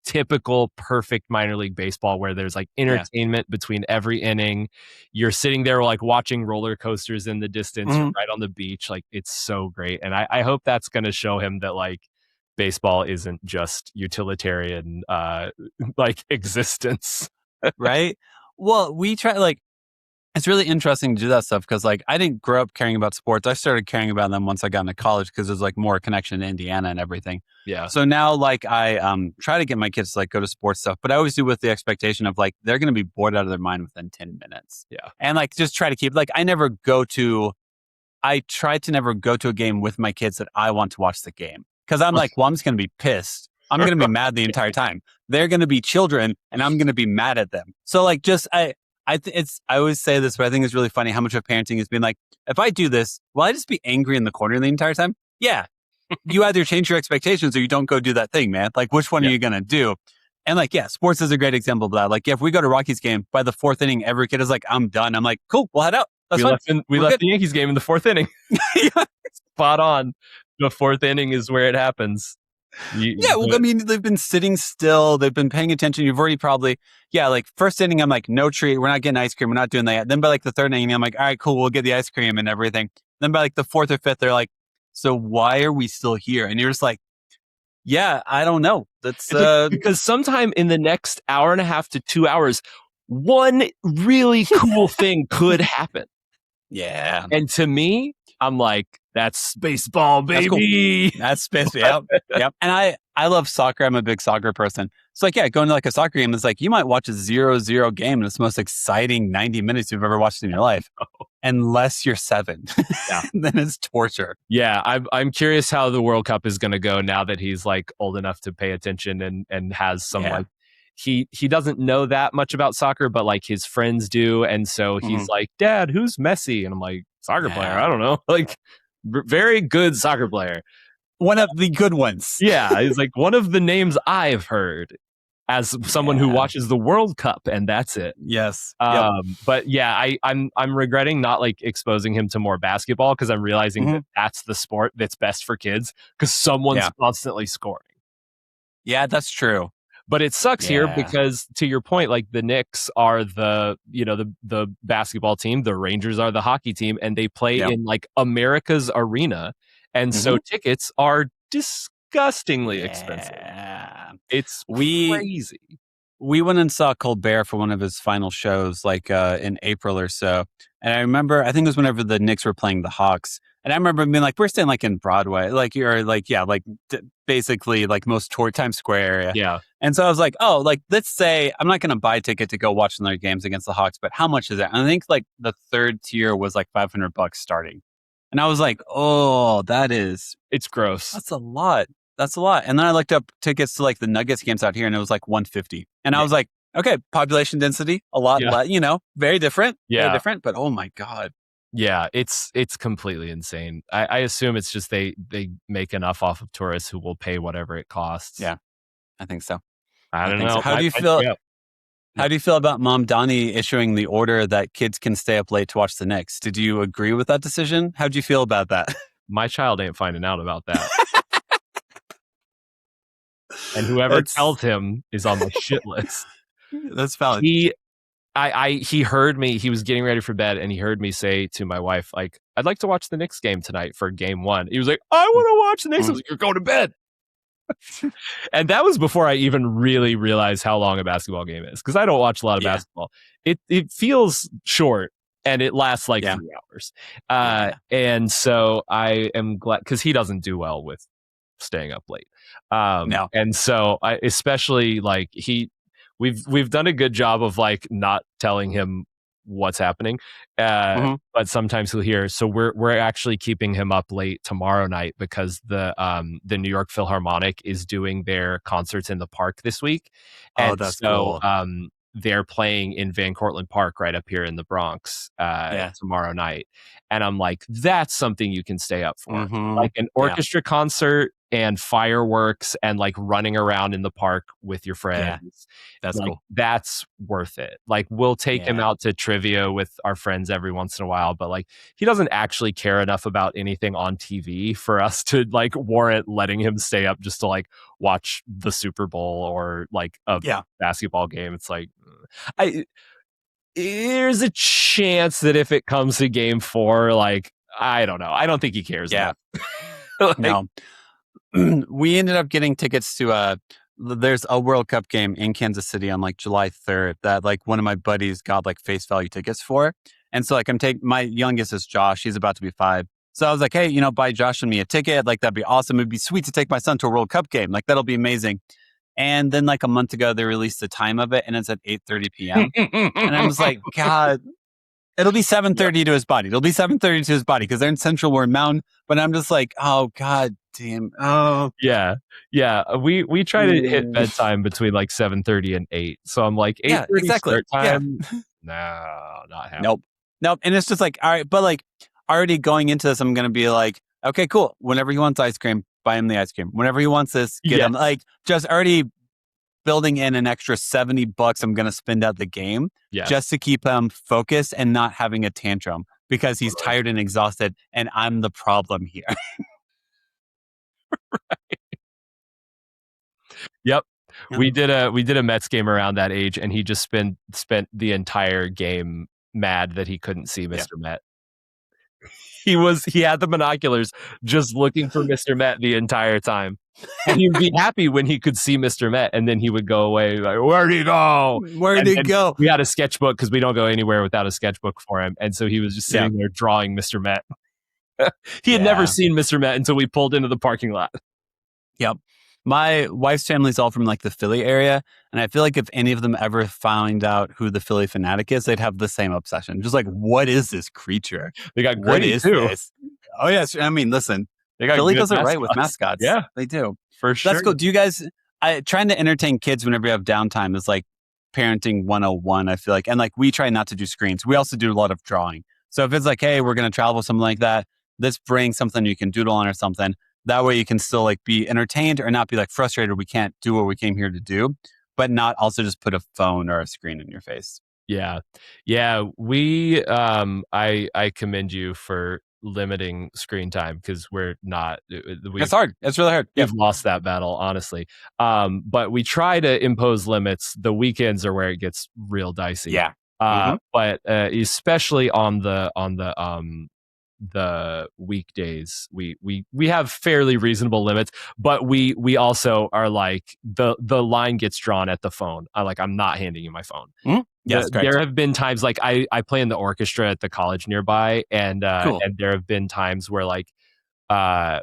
typical perfect minor league baseball where there's like entertainment between every inning. You're sitting there like watching roller coasters in the distance right on the beach. Like, it's so great. And I hope that's going to show him that like baseball isn't just utilitarian like existence. Right? Well, we try, like, it's really interesting to do that stuff because, like, I didn't grow up caring about sports. I started caring about them once I got into college because there's like more connection to Indiana and everything. Yeah. So now, like, I try to get my kids to like go to sports stuff, but I always do with the expectation of like they're going to be bored out of their mind within 10 minutes. Yeah. And like just try to keep, like, I try to never go to a game with my kids that I want to watch the game because I'm like, well, I'm just going to be pissed. I'm going to be mad the entire time. They're going to be children and I'm going to be mad at them. So like, just, I always say this, but I think it's really funny how much of parenting has been like, if I do this, will I just be angry in the corner the entire time? Yeah. You either change your expectations or you don't go do that thing, man. Like, which one are you going to do? And like, sports is a great example of that. Like, if we go to Rockies game, by the fourth inning, every kid is like, I'm done. I'm like, cool, we'll head out. That's fine. We left the Yankees game in the fourth inning. Spot on. The fourth inning is where it happens. Well, I mean, they've been sitting still. They've been paying attention. You've already probably, like first inning, I'm like, no treat. We're not getting ice cream. We're not doing that. Then by like the third inning, I'm like, all right, cool. We'll get the ice cream and everything. Then by like the fourth or fifth, they're like, so why are we still here? And you're just like, I don't know. That's because sometime in the next hour and a half to 2 hours, one really cool thing could happen. Yeah. And to me, I'm like, that's baseball, baby. That's baseball. Yep. And I love soccer. I'm a big soccer person. It's like, going to like a soccer game, it's like you might watch a 0-0 game and it's the most exciting 90 minutes you've ever watched in your life. Unless you're 7. Then it's torture. Yeah. I'm curious how the World Cup is going to go now that he's like old enough to pay attention and has some like, he doesn't know that much about soccer, but like his friends do. And so he's like, Dad, who's Messi? And I'm like, soccer player. I don't know. Like, very good soccer player. One of the good ones. Yeah. He's like, one of the names I've heard as someone who watches the World Cup, and that's it. Yes. But I'm regretting not like exposing him to more basketball because I'm realizing that that's the sport that's best for kids because someone's constantly scoring. Yeah, that's true. But it sucks here because, to your point, like the Knicks are the basketball team, the Rangers are the hockey team, and they play in like America's arena, and so tickets are disgustingly expensive. It's crazy. We went and saw Colbert for one of his final shows, like in April or so, and I remember, I think it was whenever the Knicks were playing the Hawks. And I remember being like, we're staying like in Broadway, like you're like, basically like most toward Times Square area. Yeah. And so I was like, oh, like, let's say I'm not going to buy a ticket to go watch their games against the Hawks, but how much is that? And I think like the third tier was like $500 starting. And I was like, oh, it's gross. That's a lot. And then I looked up tickets to like the Nuggets games out here and it was like $150. And I was like, okay, population density, a lot less, very different. Yeah. Very different, but oh my God. Yeah, it's completely insane. I assume it's just they make enough off of tourists who will pay whatever it costs. Yeah, I think so. I don't know. So. How do you feel? How do you feel about Mom Donnie issuing the order that kids can stay up late to watch the Knicks? Did you agree with that decision? How do you feel about that? My child ain't finding out about that. And whoever tells him is on my shit list. That's valid. He heard me, he was getting ready for bed and he heard me say to my wife, like, I'd like to watch the Knicks game tonight for game 1. He was like, I want to watch the Knicks. I was like, you're going to bed. And that was before I even really realized how long a basketball game is. Cause I don't watch a lot of basketball. It feels short and it lasts like 3 hours. And so I am glad cause he doesn't do well with staying up late. No. And so I, especially like we've done a good job of like not telling him what's happening. But sometimes he'll hear. So we're actually keeping him up late tomorrow night because the New York Philharmonic is doing their concerts in the park this week. And that's so cool. they're playing in Van Cortlandt Park right up here in the Bronx tomorrow night. And I'm like, that's something you can stay up for. Like an orchestra concert and fireworks and like running around in the park with your friends. That's like, cool. That's worth it. Like we'll take him out to trivia with our friends every once in a while, but like he doesn't actually care enough about anything on TV for us to like warrant letting him stay up just to like watch the Super Bowl or like a basketball game. It's like there's a chance that if it comes to game 4, like I don't know. I don't think he cares enough. No. We ended up getting tickets to there's a World Cup game in Kansas City on like July 3rd that like one of my buddies got like face value tickets for. And so like my youngest is Josh. He's about to be 5. So I was like, hey, buy Josh and me a ticket. Like that'd be awesome. It'd be sweet to take my son to a World Cup game. Like that'll be amazing. And then like a month ago, they released the time of it and it's at 8:30 p.m. And I was like, God, it'll be 7:30 to his body. It'll be 7:30 to his body because they're in Central, we're in Mountain. But I'm just like, oh, God damn. Oh. Yeah. We try to hit bedtime between like 7:30 and 8. So I'm like, 8:30 start time? No, not happening. Nope. And it's just like, all right. But like already going into this, I'm going to be like, okay, cool. Whenever he wants ice cream, buy him the ice cream. Whenever he wants this, get him. Like just already building in an extra $70 I'm going to spend at the game just to keep him focused and not having a tantrum because he's tired and exhausted and I'm the problem here. Yep. We did a Mets game around that age and he just spent the entire game mad that he couldn't see Mr. Met. He had the binoculars just looking for Mr. Met the entire time. And he'd be happy when he could see Mr. Met, and then he would go away like, where'd he go? Where'd he go? We had a sketchbook because we don't go anywhere without a sketchbook for him. And so he was just sitting there drawing Mr. Met. He had never seen Mr. Met until we pulled into the parking lot. Yep. My wife's family's all from like the Philly area. And I feel like if any of them ever found out who the Philly fanatic is, they'd have the same obsession. Just like, what is this creature? They got what Gritty is too. This? Oh, yes. I mean, listen, Philly does it right with mascots. Yeah. They do. For sure. That's cool. Do you guys, trying to entertain kids whenever you have downtime is like parenting 101, I feel like. And like, we try not to do screens. We also do a lot of drawing. So if it's like, hey, we're going to travel, something like that, let's bring something you can doodle on or something. That way you can still like be entertained or not be like frustrated. We can't do what we came here to do, but not also just put a phone or a screen in your face. Yeah. We, I commend you for limiting screen time because we're not. It's hard. It's really hard. We've lost that battle, honestly. But we try to impose limits. The weekends are where it gets real dicey. Yeah. But especially on the weekdays, we have fairly reasonable limits, but we also are like the line gets drawn at the phone. I'm not handing you my phone. Yes, there have been times like I play in the orchestra at the college nearby, and and there have been times where like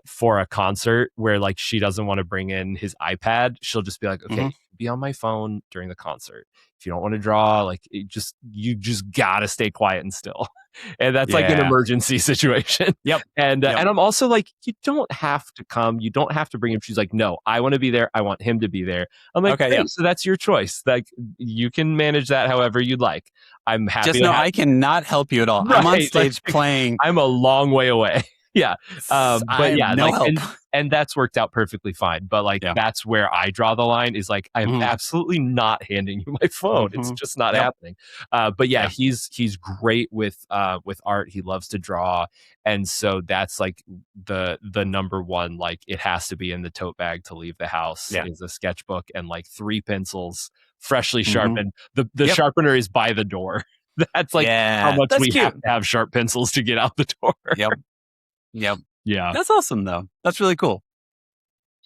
for a concert where like she doesn't want to bring in his iPad, she'll just be like, okay, be on my phone during the concert. If you don't want to draw, like you just gotta stay quiet and still. And that's like an emergency situation. Yep. And I'm also like, you don't have to come. You don't have to bring him. She's like, no, I want to be there. I want him to be there. I'm like, okay, so that's your choice. Like you can manage that however you'd like. I'm happy. Just know I cannot help you at all. Right. I'm on stage playing. I'm a long way away. Yeah. But yeah, no help. And that's worked out perfectly fine. But like, that's where I draw the line is like, I'm absolutely not handing you my phone. It's just not happening. But he's great with art. He loves to draw. And so that's like the number one, like it has to be in the tote bag to leave the house is a sketchbook and like 3 pencils freshly sharpened. The sharpener is by the door. That's like how much we have to have sharp pencils to get out the door. Yep. Yeah. That's awesome though. That's really cool.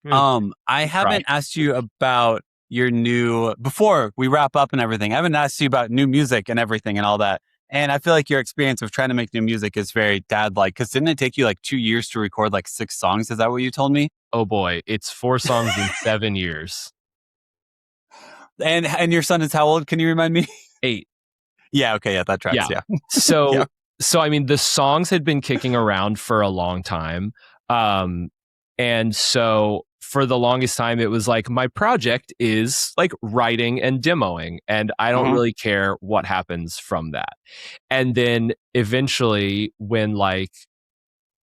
I haven't asked you about your new, before we wrap up and everything, I haven't asked you about new music and everything and all that. And I feel like your experience of trying to make new music is very dad-like, because didn't it take you like 2 years to record like 6 songs? Is that what you told me? Oh boy. It's 4 songs in 7 years. And your son is how old? Can you remind me? 8. Yeah. Okay. Yeah. That tracks. Yeah. So, Yeah. so I mean, the songs had been kicking around for a long time. And so for the longest time, it was like, my project is like writing and demoing, and I don't really care what happens from that. And then eventually, when like,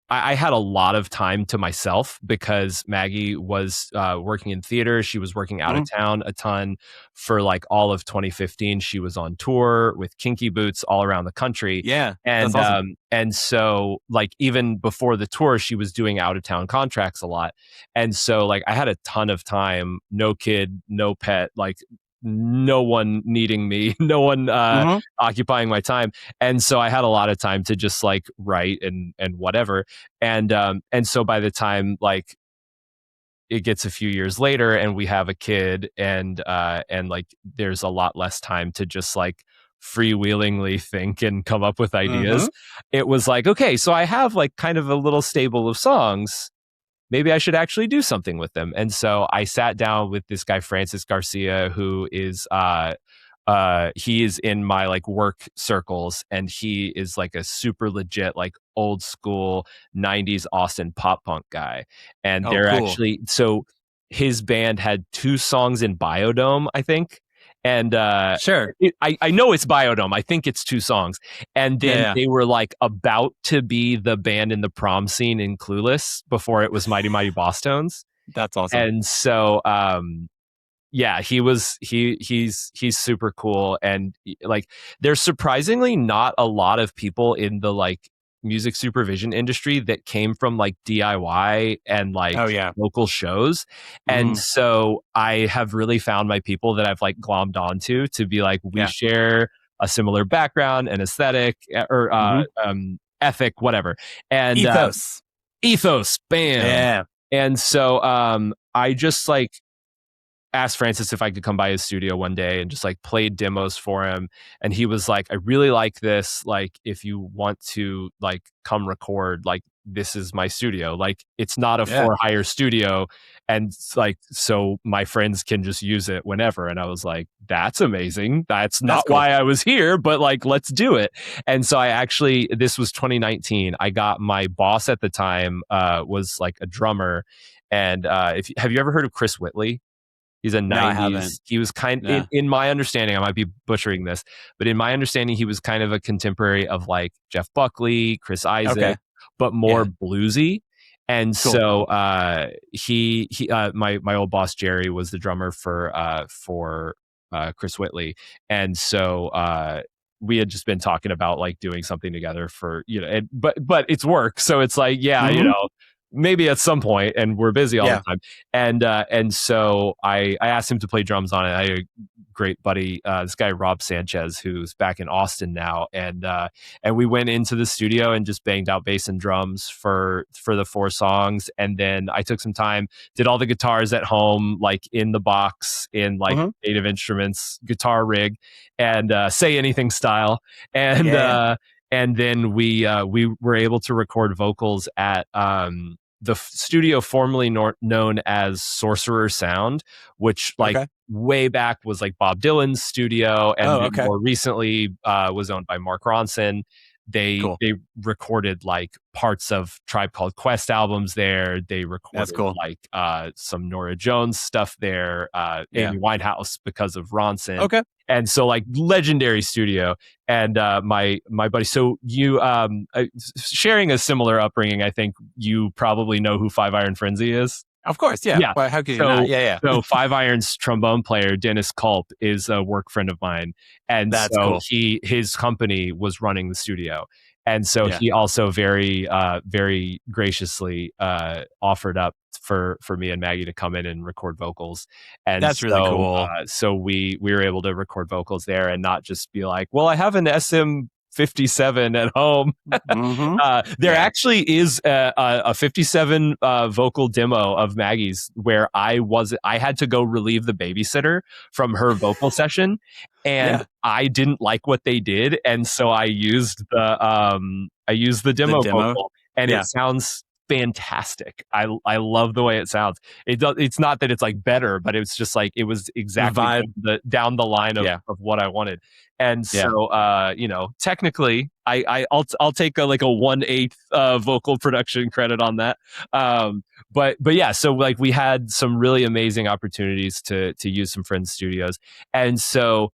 I had a lot of time to myself because Maggie was working in theater. She was working out of town a ton for like all of 2015. She was on tour with Kinky Boots all around the country. Yeah. And That's awesome. and so like even before the tour, she was doing out of town contracts a lot. And so like I had a ton of time, no kid, no pet, like no one needing me, no one occupying my time. And so I had a lot of time to just like write and whatever. And so by the time like it gets a few years later and we have a kid, and like there's a lot less time to just like freewheelingly think and come up with ideas. It was like, okay, so I have like kind of a little stable of songs. Maybe I should actually do something with them. And so I sat down with this guy, Francis Garcia, who is he is in my like work circles, and he is like a super legit like old school 90s Austin pop punk guy. And they're actually, so his band had 2 songs in Biodome, I think. And sure, I know it's Biodome. I think it's 2 songs. And then they were like about to be the band in the prom scene in Clueless before it was Mighty Mighty Boss Tones. That's awesome. And so yeah, he's super cool. And like there's surprisingly not a lot of people in the like music supervision industry that came from like DIY and like local shows. And so I have really found my people that I've like glommed onto to be like, we share a similar background and aesthetic or ethic, whatever. And ethos, bam. Yeah. And so I just like asked Francis if I could come by his studio one day and just like played demos for him. And he was like, I really like this. Like, if you want to like come record, like this is my studio. Like it's not a for hire studio. And like, so my friends can just use it whenever. And I was like, that's amazing. That's not why I was here, but like, let's do it. And so I actually, this was 2019. I got my boss at the time was like a drummer. And have you ever heard of Chris Whitley? He's a 90s. He was in my understanding, I might be butchering this, but in my understanding, he was kind of a contemporary of like Jeff Buckley, Chris Isaac, but more bluesy. And so he my old boss Jerry was the drummer for Chris Whitley, and so we had just been talking about like doing something together for, you know, but it's work, so it's like you know, maybe at some point, and we're busy all the time. And so I asked him to play drums on it. I had a great buddy, this guy Rob Sanchez, who's back in Austin now, and we went into the studio and just banged out bass and drums for the 4 songs. And then I took some time, did all the guitars at home, like in the box, in like Native Instruments guitar rig, and Say Anything style. And then we were able to record vocals at the studio formerly known as Sorcerer Sound, which like way back was like Bob Dylan's studio, and more recently was owned by Mark Ronson. They recorded like parts of Tribe Called Quest albums there. They recorded like some Norah Jones stuff there, Amy Winehouse because of Ronson. And so like legendary studio. And my buddy, so you sharing a similar upbringing, I think you probably know who Five Iron Frenzy is. Of course, yeah. Well, how could you not? Yeah. So Five Iron's trombone player Dennis Culp is a work friend of mine, and his company was running the studio, and so he also very graciously offered up for me and Maggie to come in and record vocals, and that's really cool. So we were able to record vocals there and not just be like, well, I have an SM57 at home. There actually is a 57 vocal demo of Maggie's where I had to go relieve the babysitter from her vocal session, and I didn't like what they did, and so I used the demo vocal, and it sounds fantastic. I love the way it sounds. It's not that it's like better, but it's just like it was exactly down the line of what I wanted. And so technically I'll take a 1/8 vocal production credit on that. But yeah, so like we had some really amazing opportunities to use some friends' studios. And so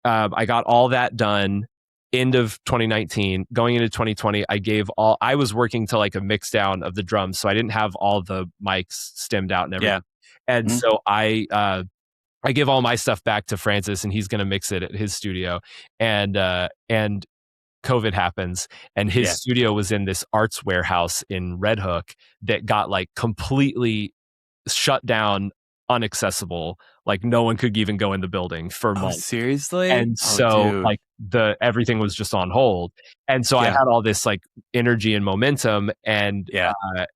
I got all that done end of 2019. Going into 2020, I was working to like a mix down of the drums, so I didn't have all the mics stemmed out and everything. And so I give all my stuff back to Francis, and he's going to mix it at his studio. And COVID happens, and his studio was in this arts warehouse in Red Hook that got like completely shut down, inaccessible. Like no one could even go in the building for months. Seriously? And so like everything was just on hold. And so I had all this like energy and momentum, and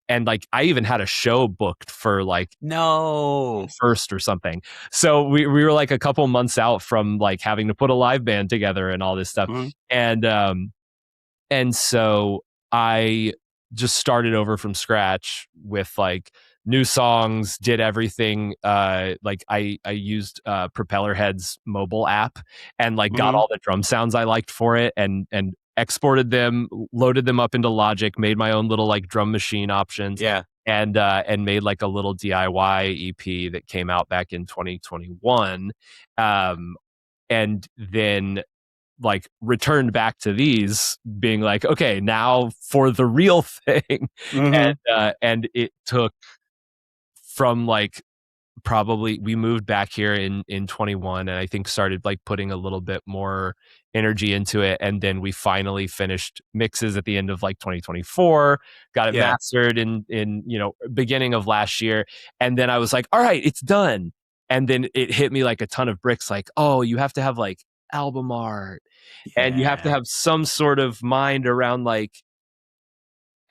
like I even had a show booked for like first or something. So we were like a couple months out from like having to put a live band together and all this stuff. And so I just started over from scratch with like new songs, did everything. Like I used Propellerhead's mobile app and like got all the drum sounds I liked for it, and exported them, loaded them up into Logic, made my own little like drum machine options. And made like a little DIY EP that came out back in 2021. And then like returned back to these being like, okay, now for the real thing. And it took from like probably we moved back here in 21, and I think started like putting a little bit more energy into it, and then we finally finished mixes at the end of like 2024, got it mastered in beginning of last year, and then I was like, all right, it's done. And then it hit me like a ton of bricks, like, oh, you have to have like album art, and you have to have some sort of mind around like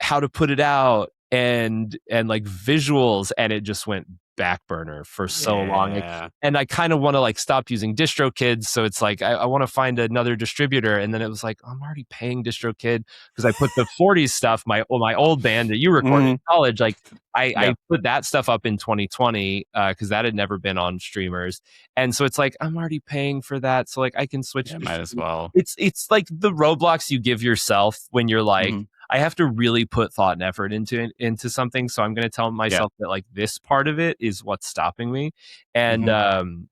how to put it out and like visuals, and it just went back burner for so long. And I kind of want to like stop using DistroKid, so it's like I want to find another distributor. And then it was like, I'm already paying DistroKid because I put the 40s stuff, my old band that you recorded in college, like I put that stuff up in 2020 because that had never been on streamers. And so it's like I'm already paying for that, so like I can switch. Might as well. It's like the roadblocks you give yourself when you're like, I have to really put thought and effort into something. So I'm going to tell myself that like this part of it is what's stopping me. And and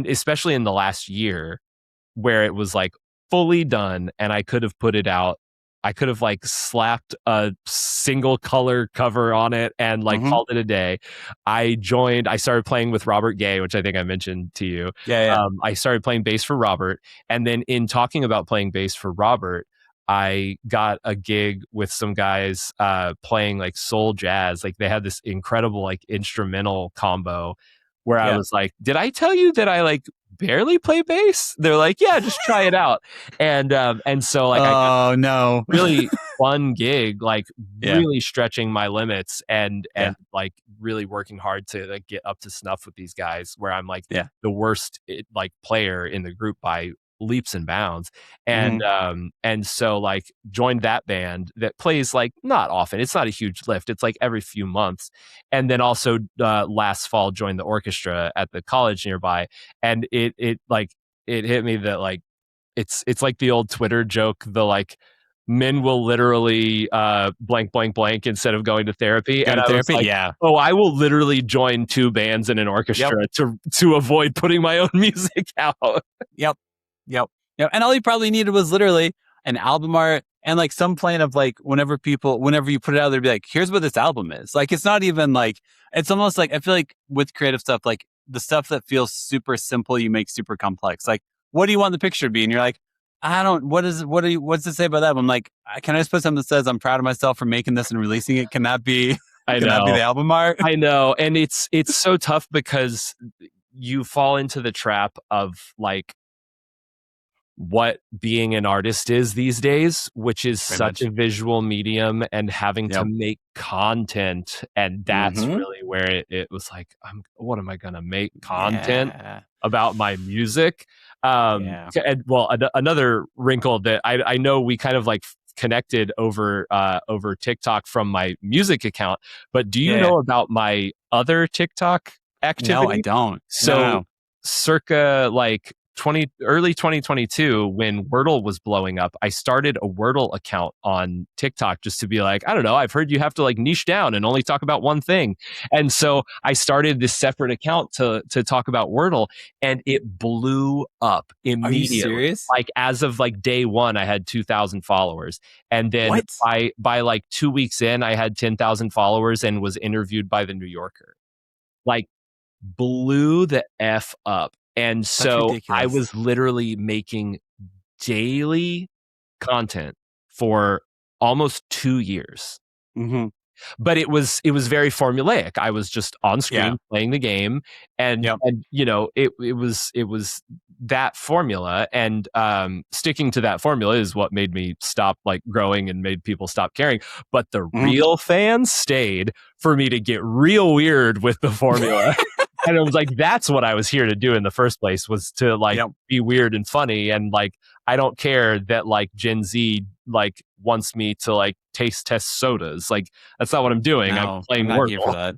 especially in the last year where it was like fully done and I could have put it out, I could have like slapped a single color cover on it and like called it a day. I started playing with Robert Gay, which I think I mentioned to you. I started playing bass for Robert. And then in talking about playing bass for Robert, I got a gig with some guys playing like soul jazz. Like they had this incredible like instrumental combo where I was like, did I tell you that I like barely play bass? They're like, yeah, just try it out. And so like, I got really fun gig, like really stretching my limits and like really working hard to like get up to snuff with these guys where I'm like the worst like player in the group by leaps and bounds. And so like joined that band that plays like not often. It's not a huge lift. It's like every few months. And then also last fall joined the orchestra at the college nearby. And it hit me that like it's like the old Twitter joke, the like men will literally blank blank blank instead of going to therapy. And I was like, oh, I will literally join 2 bands in an orchestra to avoid putting my own music out. Yep. And all you probably needed was literally an album art and like some plan of like whenever you put it out there, be like, here's what this album is. Like, it's not even like, it's almost like, I feel like with creative stuff, like the stuff that feels super simple, you make super complex. Like, what do you want the picture to be? And you're like, what's it say about that? I'm like, can I just put something that says I'm proud of myself for making this and releasing it? Can that be the album art? I know. And it's so tough because you fall into the trap of like, what being an artist is these days, which is such a visual medium and having to make content. And that's really where it was like, what am I going to make content about my music? And well, another wrinkle that I know we kind of like connected over TikTok from my music account. But do you Yeah. know about my other TikTok activity? No, I don't. So No. circa like early 2022, when Wordle was blowing up, I started a Wordle account on TikTok just to be like, I don't know, I've heard you have to like niche down and only talk about one thing. And so I started this separate account to talk about Wordle, and it blew up immediately. Are you serious? Like as of like day one, I had 2,000 followers. And then by like 2 weeks in, I had 10,000 followers and was interviewed by the New Yorker. Like blew the F up. And so I was literally making daily content for almost 2 years. Mm-hmm. But it was very formulaic. I was just on screen playing the game, and you know, it was that formula, and sticking to that formula is what made me stop like growing and made people stop caring. But the real fans stayed for me to get real weird with the formula. And it was like, that's what I was here to do in the first place, was to like be weird and funny. And like, I don't care that like Gen Z like wants me to like taste test sodas. Like, that's not what I'm doing. I'm playing Wordle. Here for that.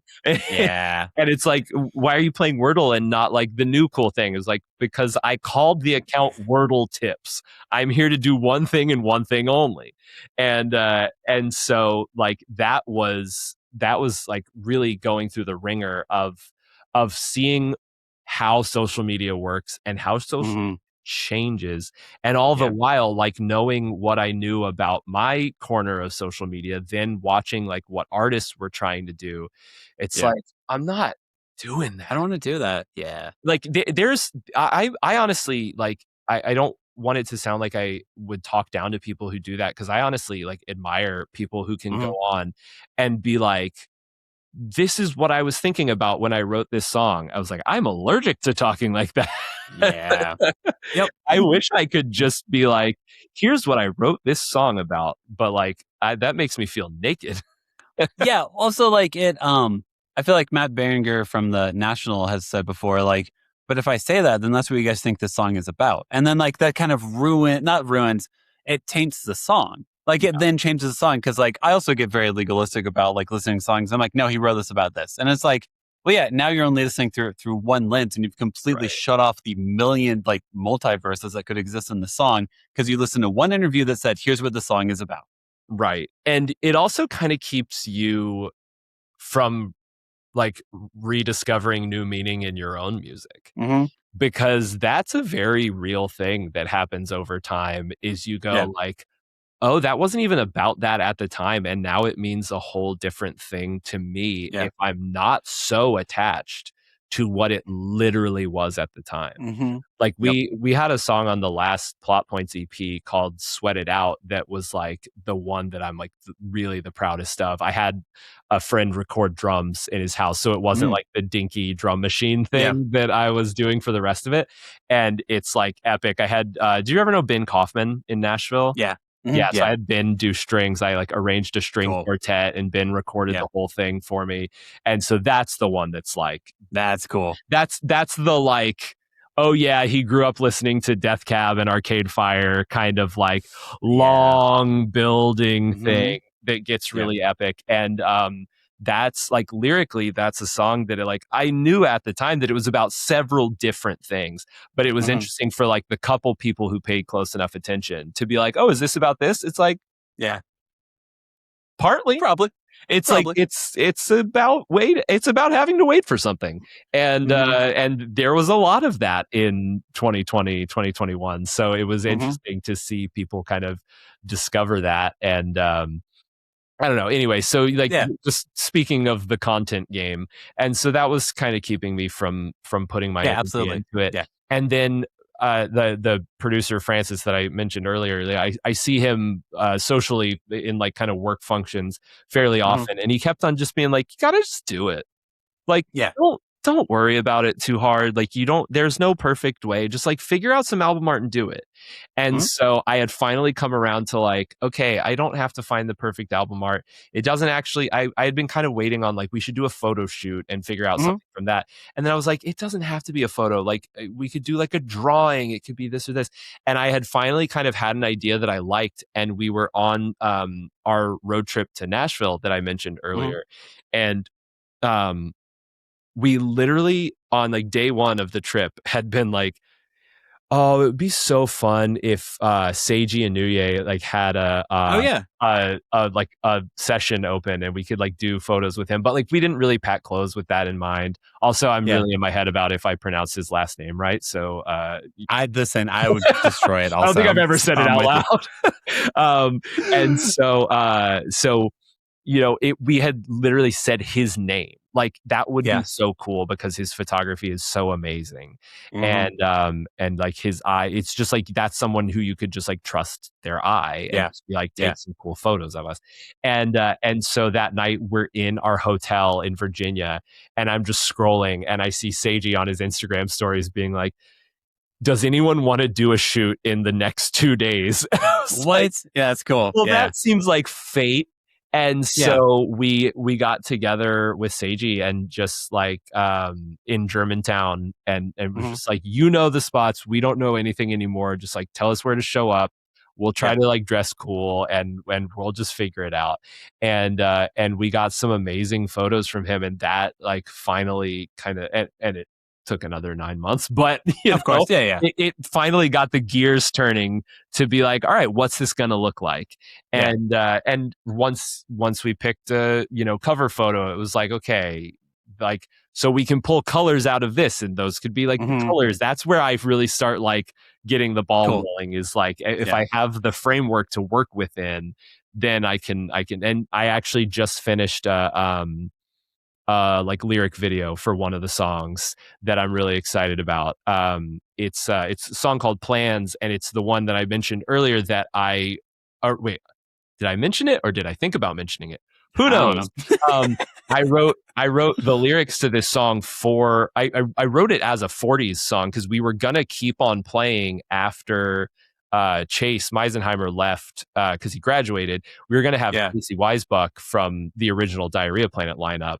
Yeah. And it's like, why are you playing Wordle and not like the new cool thing? Is like, because I called the account Wordle Tips. I'm here to do one thing and one thing only. And so like that was like really going through the ringer of seeing how social media works and how social changes, and all the while like knowing what I knew about my corner of social media, then watching like what artists were trying to do. It's like, I'm not doing that. I don't want to do that. Yeah. Like there's I honestly like I don't want it to sound like I would talk down to people who do that, because I honestly like admire people who can go on and be like, this is what I was thinking about when I wrote this song. I was like, I'm allergic to talking like that. Yeah. I wish I could just be like, here's what I wrote this song about. But like, that makes me feel naked. Yeah. Also, like I feel like Matt Berenger from the National has said before, like, but if I say that, then that's what you guys think this song is about. And then like that kind of ruins, it taints the song. Like it then changes the song, because like I also get very legalistic about like listening to songs. I'm like, no, he wrote this about this, and it's like, well, yeah, now you're only listening through one lens, and you've completely shut off the million like multiverses that could exist in the song, because you listen to one interview that said, here's what the song is about. Right, and it also kind of keeps you from like rediscovering new meaning in your own music. Because that's a very real thing that happens over time. Is you go like, oh, that wasn't even about that at the time, and now it means a whole different thing to me if I'm not so attached to what it literally was at the time. Like we had a song on the last Plot Points EP called Sweat It Out that was like the one that I'm like really the proudest of. I had a friend record drums in his house, so it wasn't like the dinky drum machine thing that I was doing for the rest of it. And it's like epic. I had do you ever know Ben Kaufman in Nashville? Yeah, so I had Ben do strings. I like arranged a string quartet, and Ben recorded the whole thing for me. And so that's the one that's like, that's cool. That's the like, oh yeah, he grew up listening to Death Cab and Arcade Fire kind of like long building thing that gets really epic. And that's like lyrically, that's a song that I knew at the time that it was about several different things, but it was interesting for like the couple people who paid close enough attention to be like, oh, is this about this? It's like, partly, probably. It's like it's about having to wait for something, and there was a lot of that in 2020, 2021. So it was interesting to see people kind of discover that. And I don't know. Anyway, so like just speaking of the content game, and so that was kind of keeping me from putting my energy into it. And then the producer Francis that I mentioned earlier, I see him socially in like kind of work functions fairly often, and he kept on just being like, "You gotta just do it. Like, don't worry about it too hard. Like there's no perfect way. Just like figure out some album art and do it. And so I had finally come around to like, okay, I don't have to find the perfect album art. It doesn't actually, I had been kind of waiting on like, we should do a photo shoot and figure out something from that. And then I was like, it doesn't have to be a photo. Like we could do like a drawing. It could be this or this. And I had finally kind of had an idea that I liked. And we were on our road trip to Nashville that I mentioned earlier. And we literally on like day one of the trip had been like, oh, it would be so fun if Seiji Inouye like had a session open and we could like do photos with him. But like we didn't really pack clothes with that in mind. Also, I'm really in my head about if I pronounce his last name right. So I would destroy it. Also. I don't think I've ever said it out loud. And so we had literally said his name. Like that would be so cool because his photography is so amazing. And like his eye, it's just like that's someone who you could just like trust their eye and just be like take some cool photos of us. And so that night we're in our hotel in Virginia and I'm just scrolling and I see Seiji on his Instagram stories being like, does anyone want to do a shoot in the next 2 days? What? Like, yeah, that's cool. Well, that seems like fate. And so we got together with Seiji and just like in Germantown and was just like, the spots. We don't know anything anymore. Just like tell us where to show up. We'll try to like dress cool and we'll just figure it out. And we got some amazing photos from him and that like finally kind of and it took another 9 months, but of course, it finally got the gears turning to be like, all right, what's this going to look like? And once we picked a cover photo, it was like, okay, like so we can pull colors out of this, and those could be like the colors. That's where I really start like getting the ball rolling. Is like if I have the framework to work within, then I can. And I actually just finished like lyric video for one of the songs that I'm really excited about. It's a song called Plans, and it's the one that I mentioned earlier that wait, did I mention it or did I think about mentioning it? Who knows? I wrote the lyrics to this song I wrote it as a 40s song because we were gonna keep on playing after Chase Meisenheimer left because he graduated. We were gonna have Casey Weisbuck from the original Diarrhea Planet lineup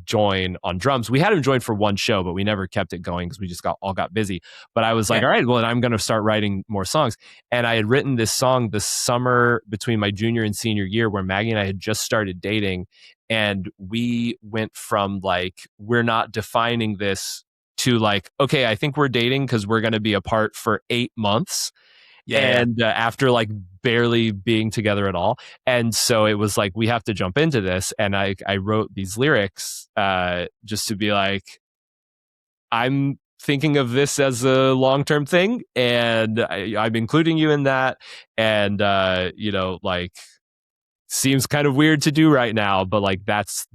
join on drums. We had him join for one show, but we never kept it going because we just all got busy. But I was like, all right, well, then I'm going to start writing more songs. And I had written this song the summer between my junior and senior year where Maggie and I had just started dating. And we went from like, we're not defining this to like, okay, I think we're dating because we're going to be apart for 8 months. After like barely being together at all. And so it was like, we have to jump into this. And I wrote these lyrics just to be like, I'm thinking of this as a long-term thing. And I'm including you in that. And, like seems kind of weird to do right now, but like, that's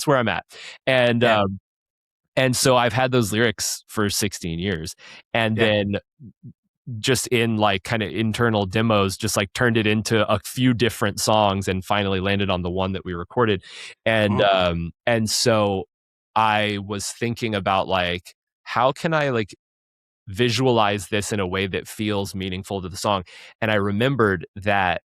where I'm at. And so I've had those lyrics for 16 years. And then just in like kind of internal demos, just like turned it into a few different songs and finally landed on the one that we recorded. And so I was thinking about like, how can I like visualize this in a way that feels meaningful to the song? And I remembered that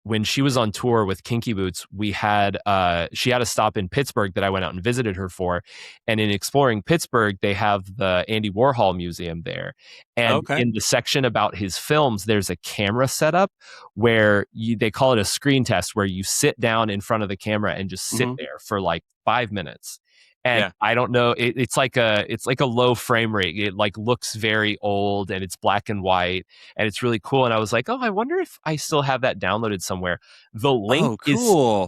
when she was on tour with Kinky Boots, she had a stop in Pittsburgh that I went out and visited her for. And in exploring Pittsburgh, they have the Andy Warhol Museum there. And in the section about his films, there's a camera setup where they call it a screen test, where you sit down in front of the camera and just sit there for like 5 minutes. And I don't know, it's like a low frame rate. It like looks very old and it's black and white and it's really cool. And I was like, oh, I wonder if I still have that downloaded somewhere. The link is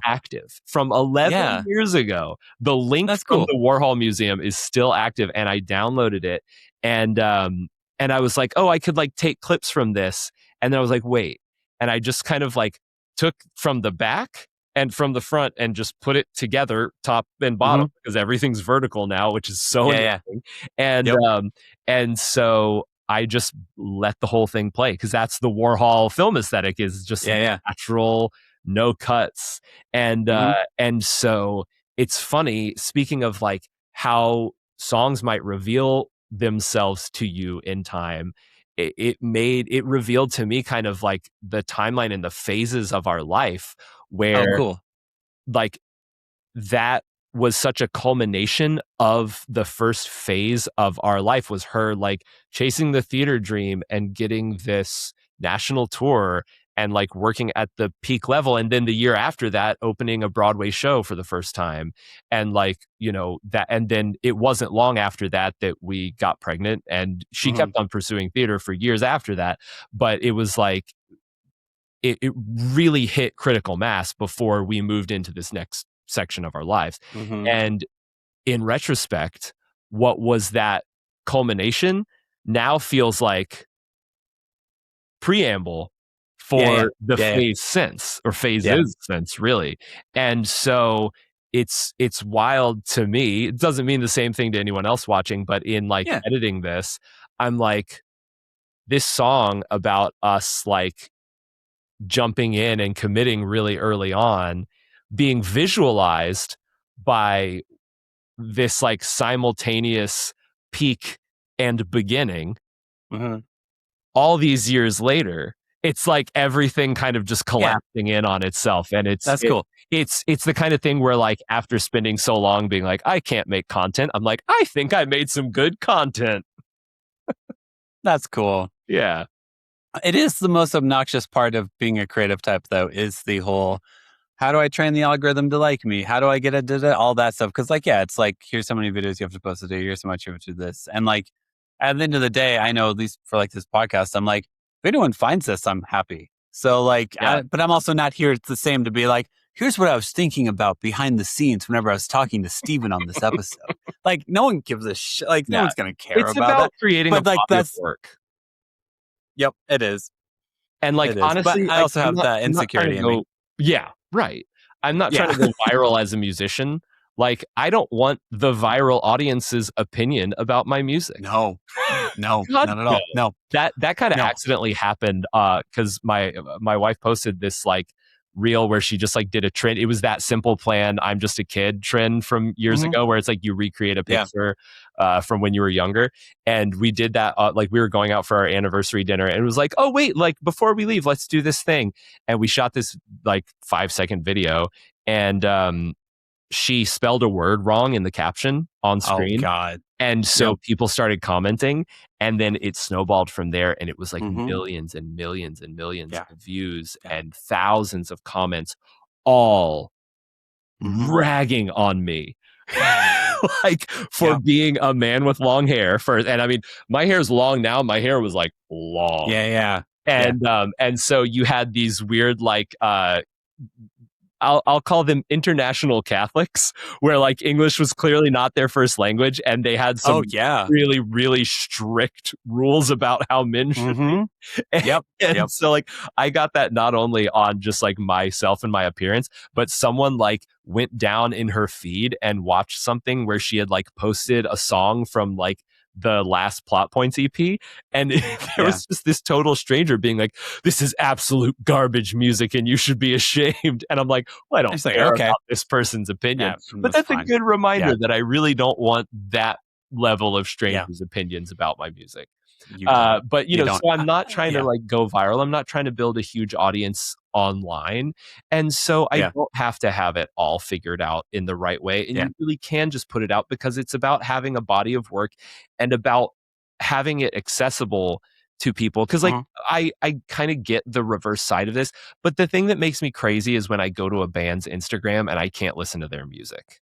active from 11 years ago. The link from the Warhol Museum is still active, and I downloaded it. And I was like, oh, I could like take clips from this. And then I was like, wait. And I just kind of like took from the back and from the front and just put it together top and bottom because everything's vertical now, which is so annoying. And so I just let the whole thing play because that's the Warhol film aesthetic, is just natural, no cuts. And so it's funny, speaking of like how songs might reveal themselves to you in time, it revealed to me kind of like the timeline and the phases of our life where cool. like that was such a culmination of the first phase of our life, was her like chasing the theater dream and getting this national tour and like working at the peak level. And then the year after that, opening a Broadway show for the first time. And like, you know, that, and then it wasn't long after that that we got pregnant, and she kept on pursuing theater for years after that. But it was like, it really hit critical mass before we moved into this next section of our lives. And in retrospect, what was that culmination now feels like preamble for the phase since, or phases since, really. And so it's wild to me. It doesn't mean the same thing to anyone else watching, but in like editing this, I'm like, this song about us like jumping in and committing really early on, being visualized by this like simultaneous peak and beginning all these years later. It's like everything kind of just collapsing in on itself. And that's cool. It's the kind of thing where like after spending so long being like, I can't make content, I'm like, I think I made some good content. That's cool. Yeah. It is the most obnoxious part of being a creative type, though, is the whole, how do I train the algorithm to like me? How do I get it to all that stuff? Because like, it's like, here's how many videos you have to post a day. Here's how much you have to do this. And like, at the end of the day, I know, at least for like this podcast, I'm like, if anyone finds this, I'm happy. So like, but I'm also not here the same to be like, here's what I was thinking about behind the scenes whenever I was talking to Steven on this episode. Like, no one gives a shit. Like, no one's going to care it's about that. Creating a body of work. Yep, it is. And like, honestly, but I also have that insecurity in me. Yeah, right. I'm not trying to go viral as a musician. Like, I don't want the viral audience's opinion about my music. No, not at all. No, that kind of accidentally happened because my wife posted this like reel where she just like did a trend. It was that Simple Plan, I'm Just a Kid trend from years ago, where it's like you recreate a picture from when you were younger. And we did that, like we were going out for our anniversary dinner, and it was like, oh wait, like before we leave, let's do this thing. And we shot this like 5-second video, and she spelled a word wrong in the caption on screen. Oh God. And so people started commenting, and then it snowballed from there. And it was like millions and millions and millions of views and thousands of comments, all ragging on me. Like for being a man with long hair first. And I mean, my hair's long now. My hair was like long. And so you had these weird, like, I'll call them international Catholics, where like English was clearly not their first language, and they had some really, really strict rules about how men should be. And so like I got that not only on just like myself and my appearance, but someone like went down in her feed and watched something where she had like posted a song from like the last Plot Points EP, and there was just this total stranger being like, this is absolute garbage music and you should be ashamed. And I'm like, well, I don't care about this person's opinion. But that's a good reminder that I really don't want that level of strangers' opinions about my music. But you know, so I'm not trying to like go viral. I'm not trying to build a huge audience online. And so I don't have to have it all figured out in the right way. And you really can just put it out, because it's about having a body of work and about having it accessible to people. Because like I kind of get the reverse side of this. But the thing that makes me crazy is when I go to a band's Instagram and I can't listen to their music.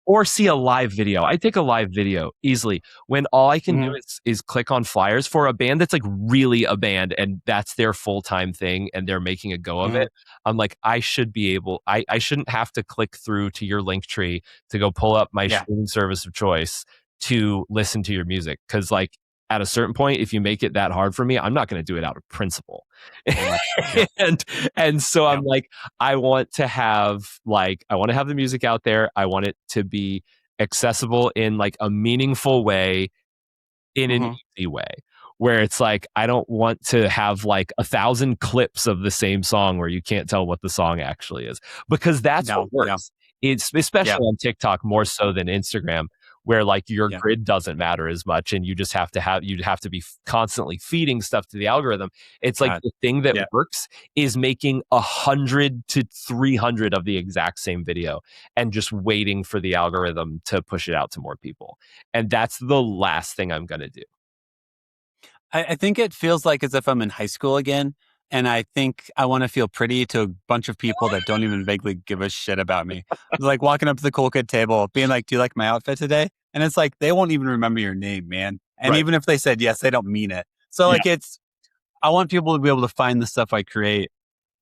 Or see a live video. I take a live video easily when all I can do is click on flyers for a band that's like really a band, and that's their full-time thing and they're making a go of it. I'm like, I should be able, I shouldn't have to click through to your link tree to go pull up my streaming service of choice to listen to your music. Because like at a certain point, if you make it that hard for me, I'm not going to do it out of principle. And so I'm like, I want to have the music out there. I want it to be accessible in like a meaningful way, in an easy way, where it's like, I don't want to have like 1,000 clips of the same song where you can't tell what the song actually is, because that's what works. It's especially on TikTok more so than Instagram, where like your grid doesn't matter as much, and you just have to you'd have to be constantly feeding stuff to the algorithm. It's like the thing that works is making 100 to 300 of the exact same video and just waiting for the algorithm to push it out to more people. And that's the last thing I'm going to do. I think it feels like as if I'm in high school again. And I think I want to feel pretty to a bunch of people that don't even vaguely give a shit about me. Like walking up to the cool kid table, being like, do you like my outfit today? And it's like, they won't even remember your name, man. And even if they said yes, they don't mean it. So like I want people to be able to find the stuff I create,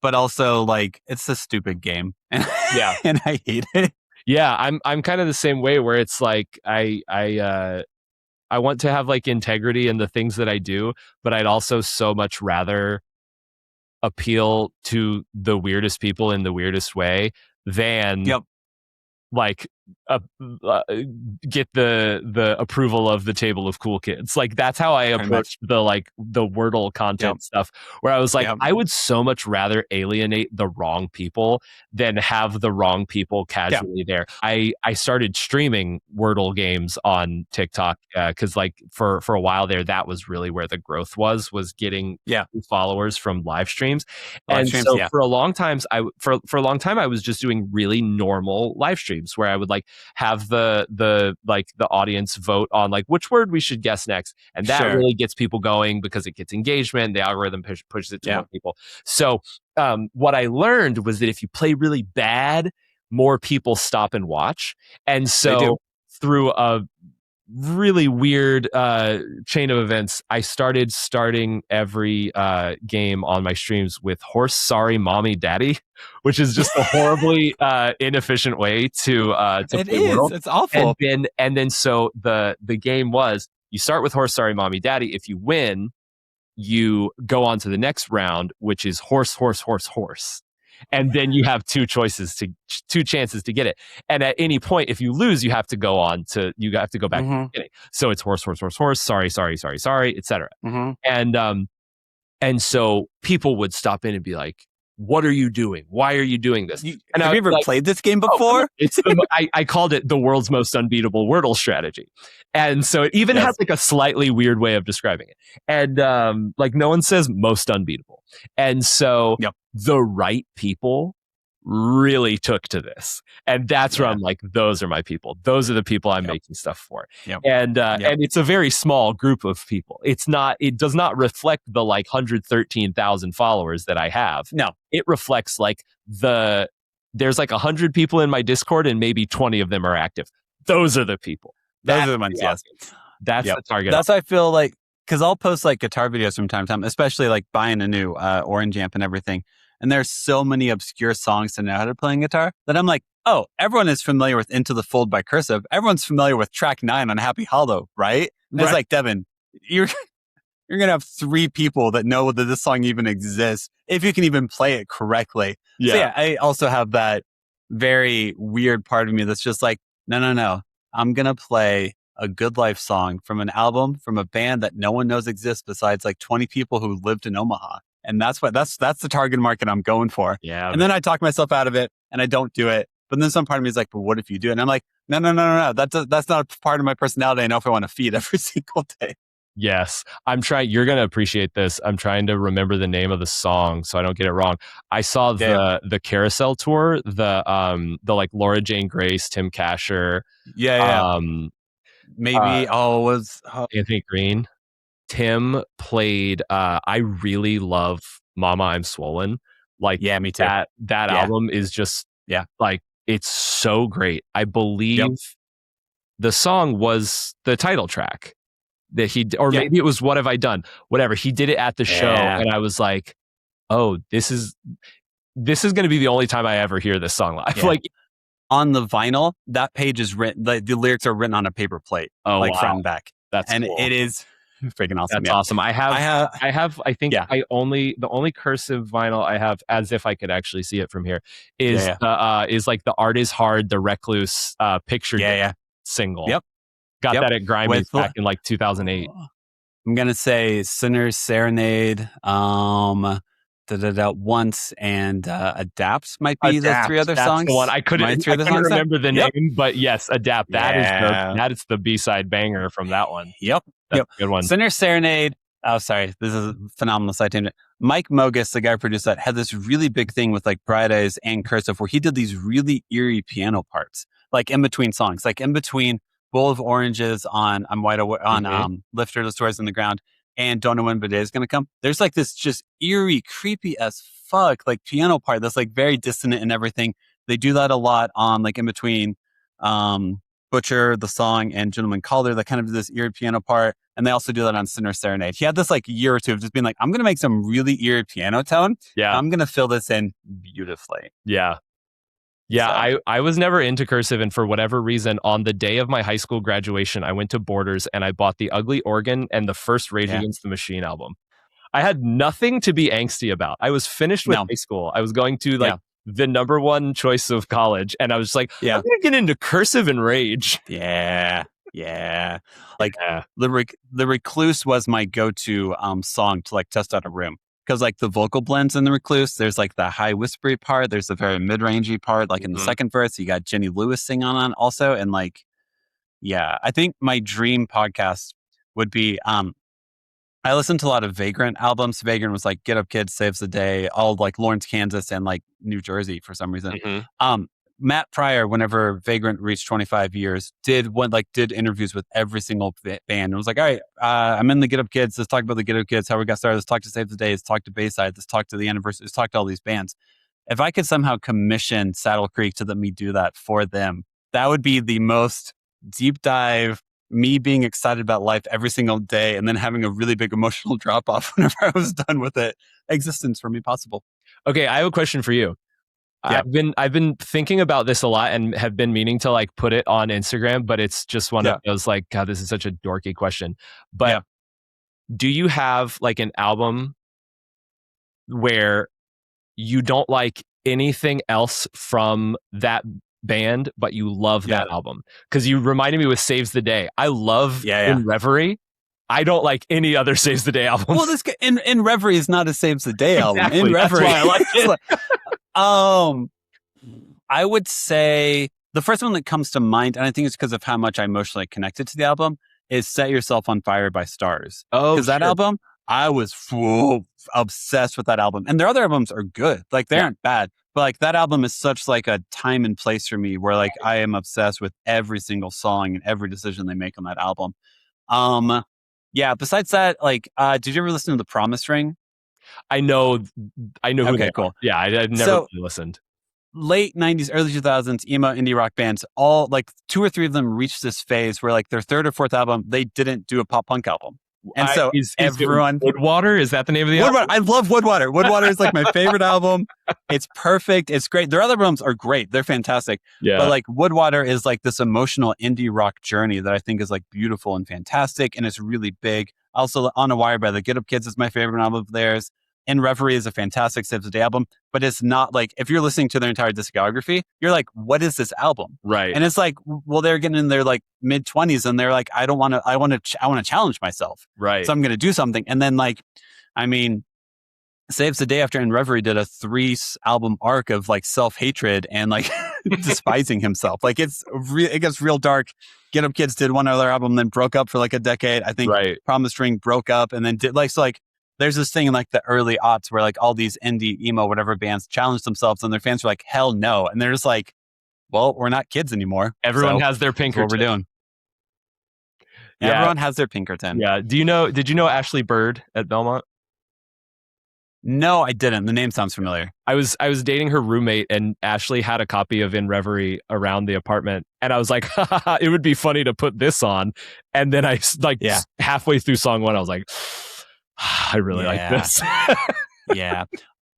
but also like, it's a stupid game. And, and I hate it. Yeah, I'm kind of the same way where it's like, I want to have like integrity in the things that I do, but I'd also so much rather appeal to the weirdest people in the weirdest way than like get the approval of the table of cool kids. Like that's how I approached the Wordle content stuff, where I was like, I would so much rather alienate the wrong people than have the wrong people casually there. I started streaming Wordle games on TikTok because like for a while there, that was really where the growth was getting followers from live streams. For a long time I was just doing really normal live streams where I would like have the audience vote on like which word we should guess next, and that really gets people going because it gets engagement. The algorithm pushes it to more people. So what I learned was that if you play really bad, more people stop and watch. And so through a really weird chain of events, I starting every game on my streams with horse sorry mommy daddy, which is just a horribly inefficient way to play Wordle. It's awful. And then so the game was, you start with horse sorry mommy daddy. If you win, you go on to the next round, which is horse horse horse horse. And then you have two chances to get it. And at any point, if you lose, you have to go back to the beginning. So it's horse, horse, horse, horse, sorry, sorry, sorry, sorry, etc. And so people would stop in and be like, what are you doing? Why are you doing this? Have you ever played this game before? I called it the world's most unbeatable Wordle strategy. And so it even has like a slightly weird way of describing it. And like no one says most unbeatable. And so the right people really took to this. And that's where I'm like, those are my people. Those are the people I'm making stuff for. And it's a very small group of people. It does not reflect the like 113,000 followers that I have. No. It reflects like there's like 100 people in my Discord and maybe 20 of them are active. Those are the people. Those are the ones, That's the target. That's how I feel like, because I'll post like guitar videos from time to time, especially like buying a new Orange amp and everything. And there's so many obscure songs to know how to play guitar that I'm like, oh, everyone is familiar with Into the Fold by Cursive. Everyone's familiar with track 9 on Happy Hollow, right? And it's like, Devin, you're going to have 3 people that know that this song even exists, if you can even play it correctly. So I also have that very weird part of me that's just like, no. I'm going to play a Good Life song from an album from a band that no one knows exists besides like 20 people who lived in Omaha. And that's the target market I'm going for. Yeah. And then I talk myself out of it and I don't do it. But then some part of me is like, but what if you do it? And I'm like, no. That's not a part of my personality. I know if I want to feed every single day. Yes. You're going to appreciate this. I'm trying to remember the name of the song so I don't get it wrong. I saw the Carousel tour, the like Laura Jane Grace, Tim Kasher. Anthony Green. Tim played I really love Mama I'm Swollen. Like me too. That album is just like it's so great. I believe the song was the title track that maybe it was What Have I Done? Whatever. He did it at the show and I was like, oh, this is going to be the only time I ever hear this song live. Like on the vinyl, that page is written, the lyrics are written on a paper plate, front and back. That's cool. It is freaking awesome. That's awesome. The only cursive vinyl I have, as if I could actually see it from here, is like the Art Is Hard, the Recluse picture single. Got that at Grimes back in like 2008. I'm gonna say Sinner's Serenade, Once and Adapt might be the three other That's songs. the one. I couldn't remember the name, but yes, Adapt. That is the B-side banger from that one. Yep. That's a good one. Sinner Serenade. Oh, sorry. This is a phenomenal side tangent. Mike Mogus, the guy who produced that, had this really big thing with like Bright Eyes and Cursive where he did these really eerie piano parts, like in between songs, like in between Bowl of Oranges on I'm Wide Awake, on Lifter the Stories in the Ground and Don't Know When But Day Is Gonna Come. There's like this just eerie, creepy as fuck, like piano part that's like very dissonant and everything. They do that a lot on like in between Butcher, the song, and Gentleman Caller that kind of do this eerie piano part. And they also do that on Sinner Serenade. He had this like year or two of just being like, I'm going to make some really eerie piano tone. Yeah. I'm going to fill this in beautifully. Yeah. Yeah, so. I was never into Cursive, and for whatever reason, on the day of my high school graduation, I went to Borders and I bought The Ugly Organ and the first Rage Against the Machine album. I had nothing to be angsty about. I was finished with high school. I was going to like the number one choice of college, and I was like, I'm going to get into Cursive and Rage. Yeah. Like The Recluse was my go-to song to like test out a room. Because like the vocal blends in The Recluse, there's like the high whispery part, there's the very mid-rangey part, like in the second verse, you got Jenny Lewis sing on also. And like, I think my dream podcast would be, I listened to a lot of Vagrant albums. Vagrant was like Get Up Kids, Saves the Day, all of, like Lawrence, Kansas and like New Jersey for some reason. Matt Pryor, whenever Vagrant reached 25 years, did interviews with every single band. It was like, all right, I'm in the Get Up Kids. Let's talk about the Get Up Kids, how we got started. Let's talk to Save the Day. Let's talk to Bayside. Let's talk to the Anniversary. Let's talk to all these bands. If I could somehow commission Saddle Creek to let me do that for them, that would be the most deep dive, me being excited about life every single day and then having a really big emotional drop off whenever I was done with it. Existence for me possible. Okay, I have a question for you. Yeah. I've been thinking about this a lot and have been meaning to like put it on Instagram, but it's just one of those like, God, this is such a dorky question. But do you have like an album where you don't like anything else from that band, but you love that album? Because you reminded me with Saves the Day. I love In Reverie. I don't like any other Saves the Day album. Well, this in Reverie is not a Saves the Day album. Exactly. In Reverie, that's why I like it. I would say the first one that comes to mind, and I think it's because of how much I emotionally connected to the album, is Set Yourself on Fire by Stars. Oh, because that album, I was obsessed with that album. And their other albums are good. Like they aren't bad, but like that album is such like a time and place for me where like I am obsessed with every single song and every decision they make on that album. Besides that, like, did you ever listen to The Promise Ring? I know who they cool. are. Yeah, I've never really listened. Late 90s, early 2000s, emo indie rock bands, all like 2 or 3 of them reached this phase where like their 3rd or 4th album, they didn't do a pop punk album. And so everyone... Woodwater? Is that the name of the album? I love Woodwater. Woodwater is like my favorite album. It's perfect. It's great. Their other albums are great. They're fantastic. Yeah. But like Woodwater is like this emotional indie rock journey that I think is like beautiful and fantastic. And it's really big. Also, On a Wire by the Get Up Kids is my favorite album of theirs. In Reverie is a fantastic Saves the Day album, but it's not like, if you're listening to their entire discography, you're like, what is this album? Right. And it's like, well, they're getting in their like mid 20s and they're like, I want to challenge myself. Right. So I'm going to do something. And then like, I mean, Saves the Day after In Reverie did a 3 album arc of like self-hatred and like despising himself. Like it gets real dark. Get Up Kids did one other album, then broke up for like a decade. I think Promise Ring broke up and then did like, so like, there's this thing in like the early aughts where like all these indie, emo, whatever bands challenge themselves and their fans are like, hell no. And they're just like, well, we're not kids anymore. Everyone has their Pinkerton. That's what we're doing. Yeah. Everyone has their Pinkerton. Yeah. Did you know Ashley Bird at Belmont? No, I didn't. The name sounds familiar. I was dating her roommate and Ashley had a copy of In Reverie around the apartment. And I was like, it would be funny to put this on. And then I like halfway through song 1, I was like, I really like this. Yeah.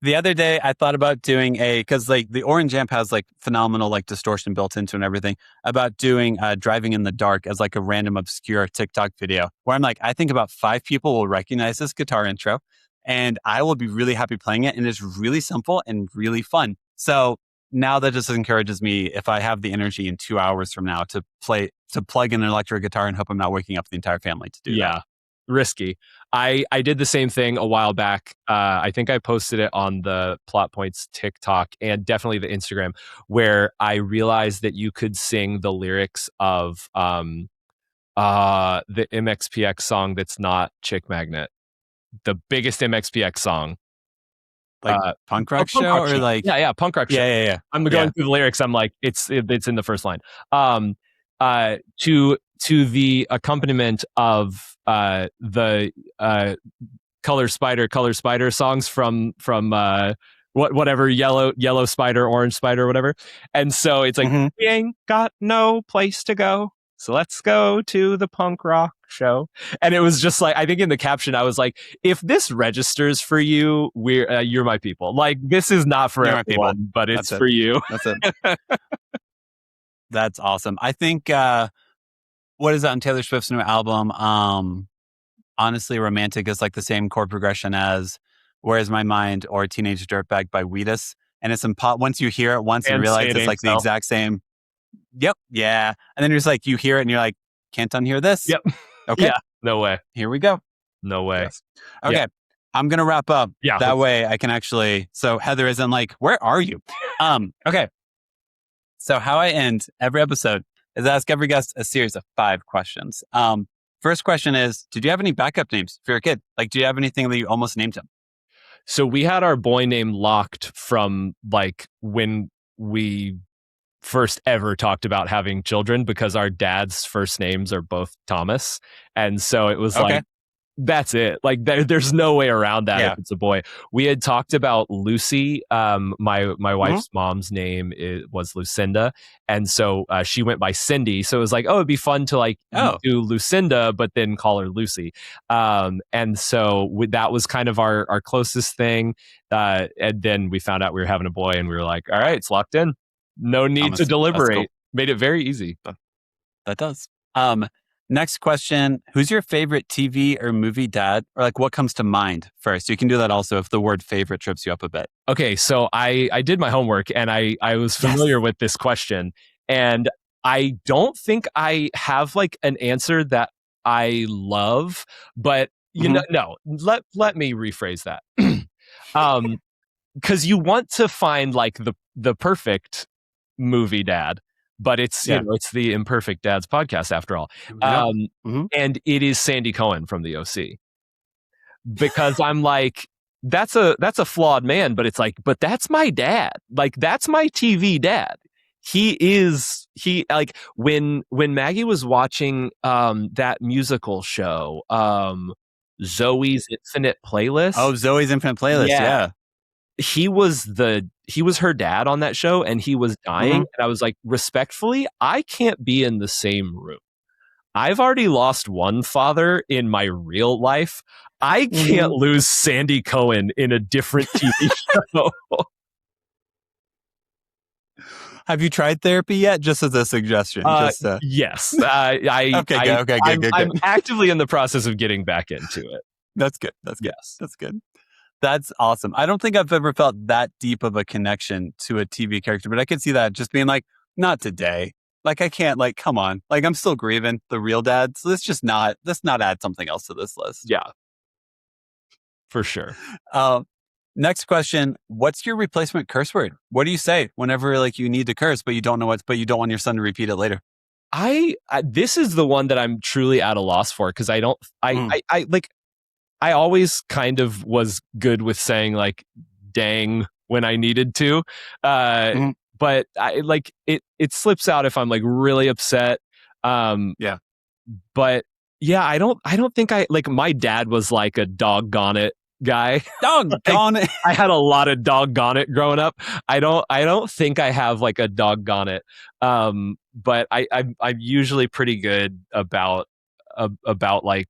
The other day I thought about doing because like the Orange Amp has like phenomenal like distortion built into and everything, about doing Driving in the Dark as like a random obscure TikTok video where I'm like, I think about 5 people will recognize this guitar intro and I will be really happy playing it. And it's really simple and really fun. So now that just encourages me, if I have the energy in 2 hours from now to plug in an electric guitar and hope I'm not waking up the entire family to do that. risky. I did the same thing a while back. I think I posted it on the Plot Points TikTok and definitely the Instagram, where I realized that you could sing the lyrics of the MXPX song that's not Chick Magnet, the biggest MXPX song. Like punk rock show or like punk rock show. Yeah. I'm going through the lyrics. I'm like, it's in the first line. To the accompaniment of the color spider songs from whatever yellow spider, orange spider, whatever. And so it's like, we ain't got no place to go, so let's go to the punk rock show. And it was just like, I think in the caption I was like, if this registers for you, you're my people. Like, this is not for everyone, but it's for you. That's it. That's awesome. I think what is that on Taylor Swift's new album? Honestly, Romantic is like the same chord progression as Where's My Mind or Teenage Dirtbag by Wheatus. And it's once you hear it once and realize it's like the exact same. Yep. Yeah. And then you're just like, you hear it and you're like, can't unhear this. Yep. Okay. Yeah. No way. Here we go. No way. Yes. Okay. Yeah. I'm going to wrap up. Yeah. That way I can actually, so Heather isn't like, where are you? Okay. So how I end every episode is ask every guest a series of 5 questions. First question is, did you have any backup names for your kid? Like, do you have anything that you almost named him? So we had our boy name locked from like when we first ever talked about having children, because our dad's first names are both Thomas. And so it was like, that's it. Like there's no way around that if it's a boy. We had talked about Lucy. My wife's mom's name was Lucinda. And so she went by Cindy. So it was like, it'd be fun to like do Lucinda, but then call her Lucy. And so that was kind of our closest thing. And then we found out we were having a boy and we were like, all right, it's locked in. No need to deliberate. Cool. Made it very easy. That does. Next question. Who's your favorite TV or movie dad? Or like what comes to mind first? You can do that also if the word favorite trips you up a bit. Okay, so I did my homework and I was familiar with this question. And I don't think I have like an answer that I love, but you know, no, let me rephrase that. Because you want to find like the perfect movie dad. But it's you know, it's the Imperfect Dads Podcast after all. And it is Sandy Cohen from the OC. Because I'm like, that's a flawed man, but it's like, but that's my dad. Like that's my TV dad. He like when Maggie was watching that musical show, Zoe's Infinite Playlist. Oh, Zoe's Infinite Playlist, yeah. He was her dad on that show and he was dying. And I was like, respectfully, I can't be in the same room. I've already lost one father in my real life. I can't lose Sandy Cohen in a different TV show. Have you tried therapy yet? Just as a suggestion. Yes. Okay, good. I'm actively in the process of getting back into it. That's good. Yes. That's good. That's awesome. I don't think I've ever felt that deep of a connection to a TV character, but I could see that just being like, not today. Like, I can't, like, come on. Like, I'm still grieving the real dad. So let's not add something else to this list. Yeah. For sure. Next question. What's your replacement curse word? What do you say whenever, like, you need to curse, but you don't know but you don't want your son to repeat it later? This is the one that I'm truly at a loss for because I always kind of was good with saying like dang when I needed to. But I like it slips out if I'm like really upset. But yeah, I don't think my dad was like a doggone it guy. Doggone it. I had a lot of doggone it growing up. I don't think I have like a doggone it. But I'm usually pretty good about like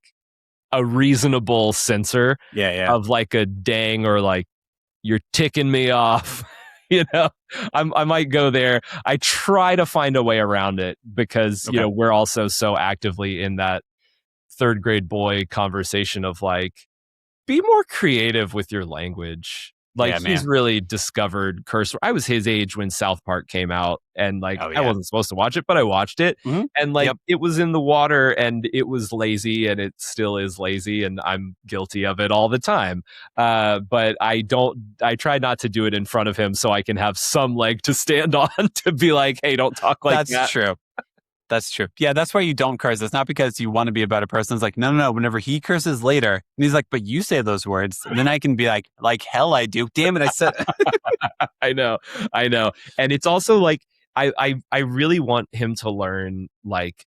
a reasonable censor of like a dang or like you're ticking me off. You know, I might go there. I try to find a way around it because, you know, we're also so actively in that 3rd grade boy conversation of like, be more creative with your language. Like Yeah, he's man. really discovered curse. I was his age when South Park came out, and like Oh, I yeah. wasn't supposed to watch it, but I watched it, Mhm. and like Yep. it was in the water, and it was lazy, and it still is lazy, and I'm guilty of it all the time. But I try not to do it in front of him, so I can have some leg to stand on to be like, hey, don't talk like That's that. true. That's true. Yeah, that's why you don't curse. It's not because you want to be a better person. It's like, no. Whenever he curses later, and he's like, but you say those words. And then I can be like hell I do. Damn it, I said I know. And it's also like, I really want him to learn, like,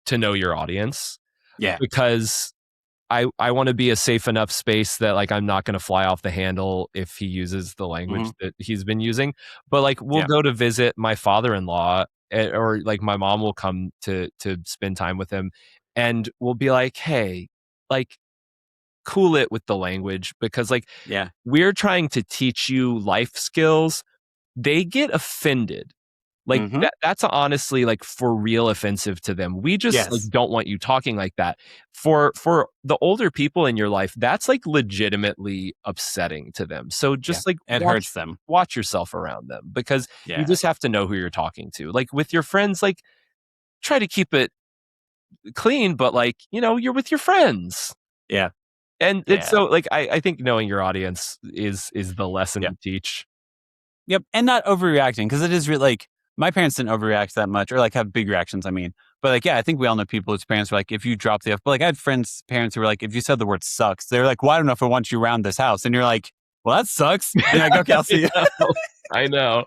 to know your audience. Yeah. Because I want to be a safe enough space that like I'm not going to fly off the handle if he uses the language that he's been using. But like we'll go to visit my father-in-law, or like my mom will come to spend time with him, and we'll be like, hey, like cool it with the language, because like Yeah. we're trying to teach you life skills. They get offended. Like that's honestly like for real offensive to them. We just like don't want you talking like that. For the older people in your life, that's like legitimately upsetting to them. So just like it hurts them. Watch yourself around them, because you Yeah. just have to know who you're talking to. Like with your friends, like try to keep it clean, but like, you know, you're with your friends. Yeah. And it's so like I think knowing your audience is the lesson to teach. Yep. And not overreacting, because it is really like my parents didn't overreact that much, or like have big reactions. I mean, but like, yeah, I think we all know people whose parents were like, if you drop the F, but like I had friends' parents who were like, if you said the word sucks, they're like, well, I don't know if I want you around this house. And you're like, well, that sucks. And you're like, okay, I'll see you. I know.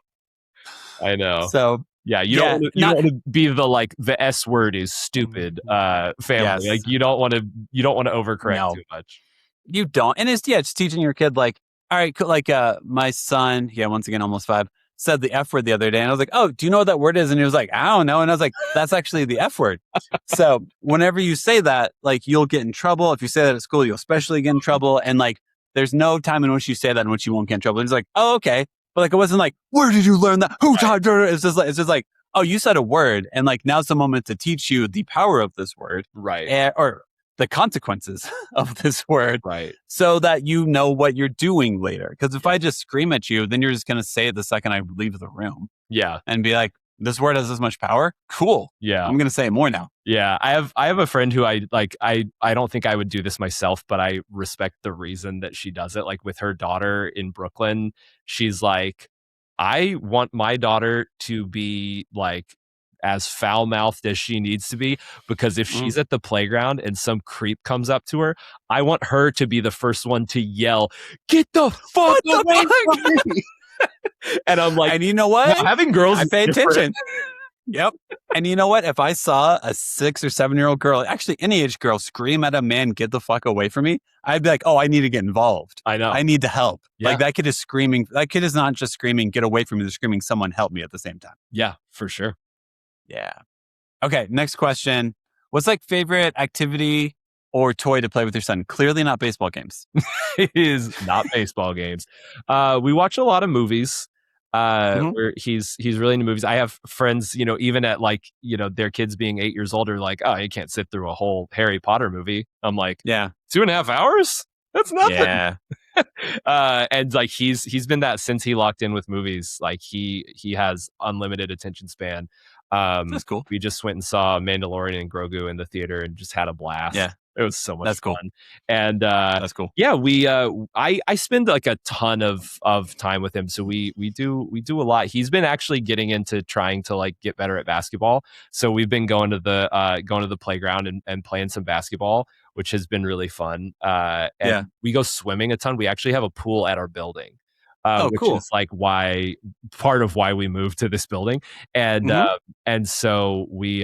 So yeah, you don't want to be the like the S word is stupid family. Yes. Like you don't want to overcorrect too much. You don't. And it's just teaching your kid like, all right, cool. Like my son, once again, almost 5, said the F word the other day. And I was like, oh, do you know what that word is? And he was like, I don't know. And I was like, that's actually the F word. So whenever you say that, like you'll get in trouble. If you say that at school, you'll especially get in trouble. And like, there's no time in which you say that in which you won't get in trouble. And he's like, oh, okay. But like, it wasn't like, where did you learn that? Who taught you? It's just like, oh, you said a word. And like, now's the moment to teach you the power of this word. Right. Or the consequences of this word. Right. So that you know what you're doing later. Because if I just scream at you, then you're just going to say it the second I leave the room. Yeah. And be like, this word has this much power? Cool. Yeah. I'm going to say it more now. Yeah. I have a friend who I don't think I would do this myself, but I respect the reason that she does it. Like with her daughter in Brooklyn, she's like, I want my daughter to be like as foul-mouthed as she needs to be, because if she's at the playground and some creep comes up to her, I want her to be the first one to yell, "Get the fuck away from me!" And I'm like, and you know what? Having girls, I pay attention. Yep. And you know what? If I saw a 6 or 7-year-old girl, actually any age girl, scream at a man, "Get the fuck away from me," I'd be like, oh, I need to get involved. I know. I need to help. Yeah. Like that kid is screaming. That kid is not just screaming, "Get away from me." They're screaming, "Someone help me," at the same time. Yeah, for sure. Yeah. Okay. Next question. What's like favorite activity or toy to play with your son? Clearly not baseball games. It is not baseball games. We watch a lot of movies. Where he's really into movies. I have friends, you know, even at like, you know, their kids being 8 years old are like, oh, you can't sit through a whole Harry Potter movie. I'm like, 2.5 hours? That's nothing. Yeah. And like he's been that since he locked in with movies. Like he has unlimited attention span. That's cool. We just went and saw Mandalorian and Grogu in the theater and just had a blast. Yeah. It was so much That's fun. Cool. And that's cool. Yeah, we I spend like a ton of time with him. So we do a lot. He's been actually getting into trying to like get better at basketball. So we've been going to the playground and playing some basketball, which has been really fun. And we go swimming a ton. We actually have a pool at our building. Which cool. is like part of why we moved to this building. And and so we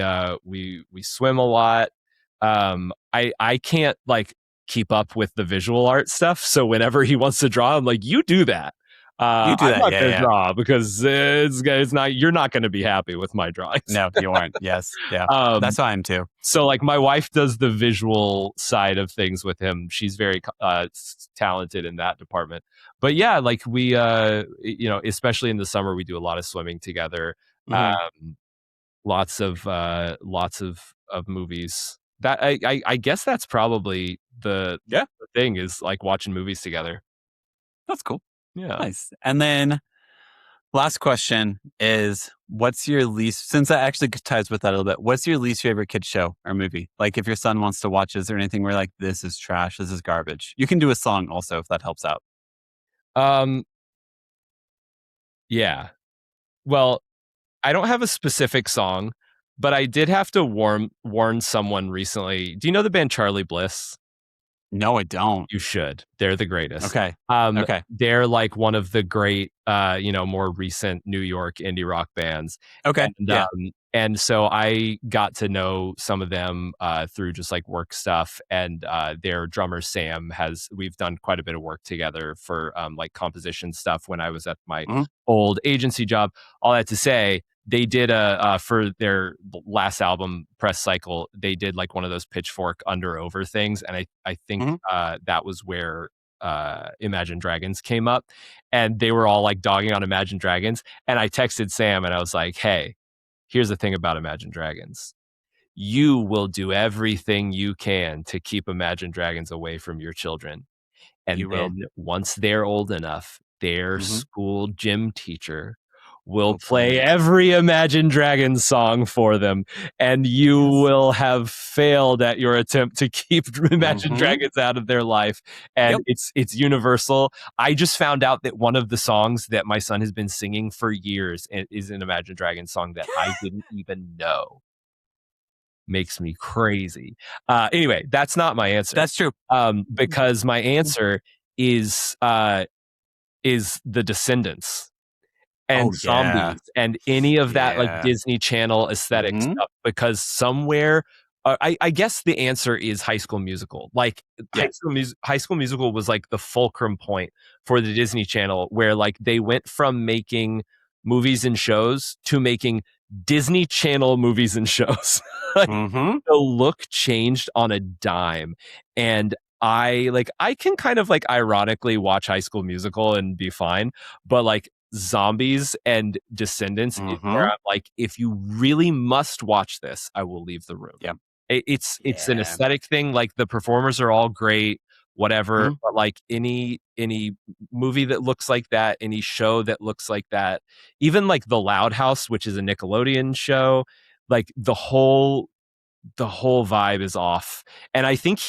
swim a lot. I can't like keep up with the visual art stuff. So whenever he wants to draw, I'm like, you do that. You do that. I'm not going to draw because it's not, you're not going to be happy with my drawings. No, you aren't. Yes. Yeah. That's how I am too. So like my wife does the visual side of things with him. She's very talented in that department. But yeah, like we, you know, especially in the summer, we do a lot of swimming together. Lots of movies. That I guess that's probably the thing is like watching movies together. That's cool. Yeah. Nice. And then last question is, what's your least, since that actually ties with that a little bit, what's your least favorite kid show or movie? Like if your son wants to watch, is there anything where like, this is trash, this is garbage? You can do a song also if that helps out. Yeah. Well, I don't have a specific song, but I did have to warn someone recently. Do you know the band Charlie Bliss? No, I don't. You should. They're the greatest. Okay. They're like one of the great, more recent New York indie rock bands. Okay. And so I got to know some of them through just like work stuff. And their drummer Sam we've done quite a bit of work together for like composition stuff when I was at my old agency job. All that to say, they did for their last album press cycle, they did like one of those pitchfork under over things, and I think that was where Imagine Dragons came up, and they were all like dogging on Imagine Dragons, and I texted Sam and I was like, hey, here's the thing about Imagine Dragons. You will do everything you can to keep Imagine Dragons away from your children. And then once they're old enough, their school gym teacher will play every Imagine Dragons song for them, and you will have failed at your attempt to keep Imagine Dragons out of their life. And it's universal. I just found out that one of the songs that my son has been singing for years is an Imagine Dragons song that I didn't even know. Makes me crazy. Anyway, that's not my answer. That's true. Because my answer is The Descendants and Zombies and any of that like Disney Channel aesthetic stuff, because somewhere I guess the answer is High School Musical. Like High School Musical was like the fulcrum point for the Disney Channel, where like they went from making movies and shows to making Disney Channel movies and shows. Like, the look changed on a dime, and I can kind of like ironically watch High School Musical and be fine, but like Zombies and Descendants, where I'm like, if you really must watch this, I will leave the room. Yeah, it's an aesthetic thing. Like the performers are all great, whatever, but like any movie that looks like that, any show that looks like that, even like The Loud House, which is a Nickelodeon show, like the whole vibe is off. And I think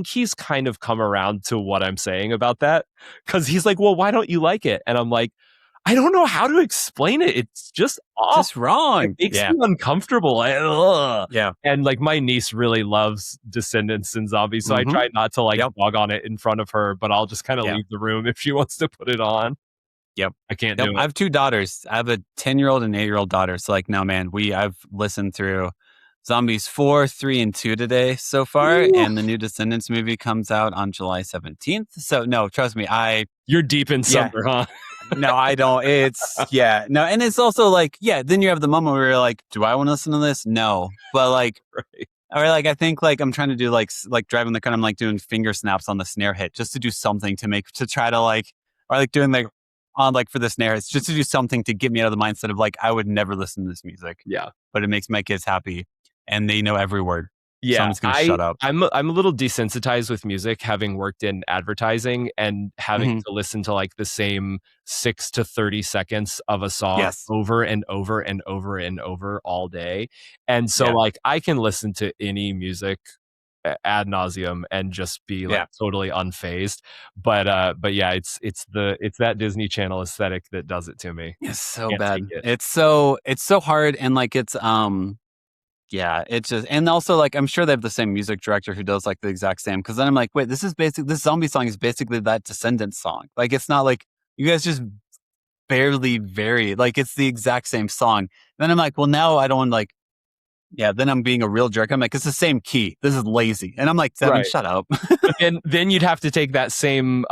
he's kind of come around to what I'm saying about that, because he's like, well, why don't you like it? And I'm like, I don't know how to explain it. It's just off. Just wrong. It makes me uncomfortable. And like my niece really loves Descendants and Zombies, so I try not to like dog on it in front of her, but I'll just kind of leave the room if she wants to put it on. I can't do it. I have two daughters. I have a 10-year-old and 8-year-old daughter. So like, no, man, I've listened through Zombies 4, 3, and 2 today so far. Ooh. And the new Descendants movie comes out on July 17th. So no, trust me, you're deep in summer, huh? No, I don't. No. And it's also like, then you have the moment where you're like, do I want to listen to this? No. But like, or like, I think like I'm trying to do like driving the car, I'm like doing finger snaps on the snare hit just to do something to try to like, or like doing like on like for the snare hits, just to do something to get me out of the mindset of like, I would never listen to this music. Yeah. But it makes my kids happy and they know every word. Yeah, so I'm just gonna shut up. I'm a little desensitized with music, having worked in advertising and having to listen to like the same 6 to 30 seconds of a song over and over and over and over all day. And so like I can listen to any music ad nauseum and just be like totally unfazed. But yeah, it's that Disney Channel aesthetic that does it to me. It's so bad. It's so hard, and like it's it's just, and also like I'm sure they have the same music director who does like the exact same, because then I'm like, wait, this zombie song is basically that Descendants song. Like it's not like you guys just barely vary, like it's the exact same song. And then I'm like, well, now I don't like, then I'm being a real jerk. I'm like, it's the same key. This is lazy. And I'm like, Devin, shut up. And then you'd have to take that same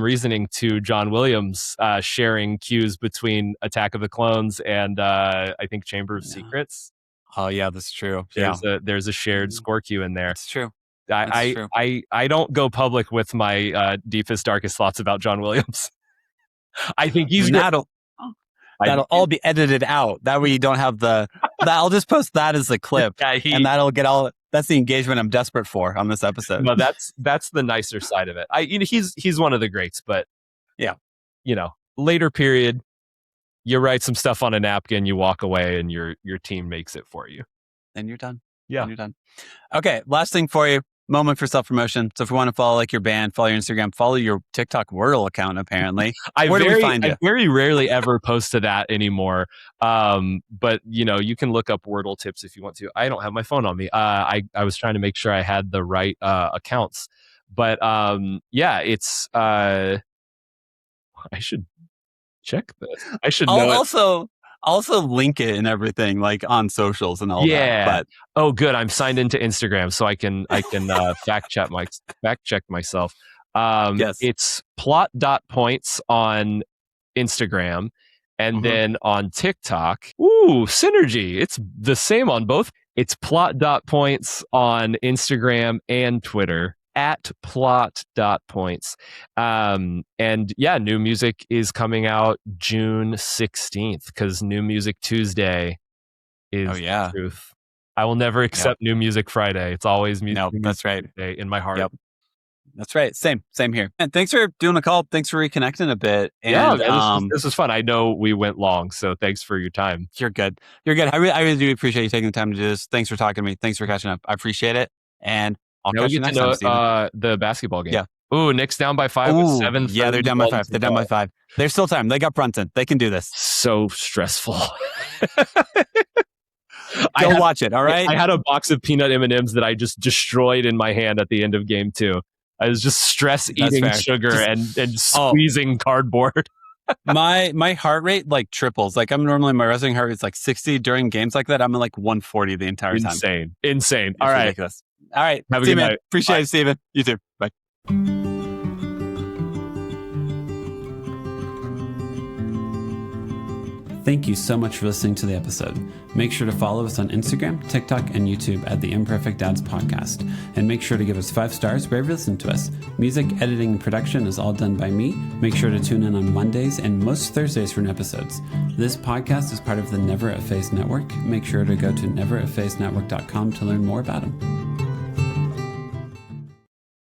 reasoning to John Williams sharing cues between Attack of the Clones and I think Chamber of Secrets. Oh yeah, that's true. There's a shared score cue in there. That's true. I don't go public with my deepest, darkest thoughts about John Williams. I think he's that'll all be edited out. That way you don't have I'll just post that as a clip, and that'll get all That's the engagement I'm desperate for on this episode. No, that's the nicer side of it. He's one of the greats, but yeah, later period, you write some stuff on a napkin, you walk away, and your team makes it for you. And you're done. Yeah. And you're done. Okay, last thing for you. Moment for self-promotion. So if you want to follow your band, follow your Instagram, follow your TikTok Wordle account, apparently. Where do we find you? I very rarely ever post to that anymore. But you can look up Wordle tips if you want to. I don't have my phone on me. I was trying to make sure I had the right accounts. But it's I should check this. I should know Also link it and everything, like on socials and all that. But good. I'm signed into Instagram, so I can fact check myself. Yes. It's plot.points on Instagram, and then on TikTok. Ooh, synergy. It's the same on both. It's plot.points on Instagram and Twitter. At plot.points. New music is coming out June 16th because New Music Tuesday is the truth. I will never accept New Music Friday. It's always music. That's right. Tuesday in my heart. Yep. That's right. Same here. And thanks for doing a call. Thanks for reconnecting a bit. And, this was fun. I know we went long, so thanks for your time. You're good. I really do appreciate you taking the time to do this. Thanks for talking to me. Thanks for catching up. I appreciate it. And I'll catch you next time, Steven. The basketball game. Yeah. Ooh, Knicks down by 5 with 7. Yeah, they're down by 5. They're down by 5. There's still time. They got Brunson. They can do this. So stressful. Go watch it, all right? I had a box of peanut M&Ms that I just destroyed in my hand at the end of game 2. I was just eating sugar and squeezing cardboard. my heart rate like triples. Like I'm normally, my resting heart rate's like 60 during games like that. I'm at like 140 the entire time. Insane. All right. Ridiculous. All right. Have a good night. Appreciate it, Steven. You too. Bye. Thank you so much for listening to the episode. Make sure to follow us on Instagram, TikTok, and YouTube at the Imperfect Dads Podcast. And make sure to give us 5 stars wherever you listen to us. Music, editing, and production is all done by me. Make sure to tune in on Mondays and most Thursdays for new episodes. This podcast is part of the Never a Face Network. Make sure to go to neverafacенetwork.com to learn more about them.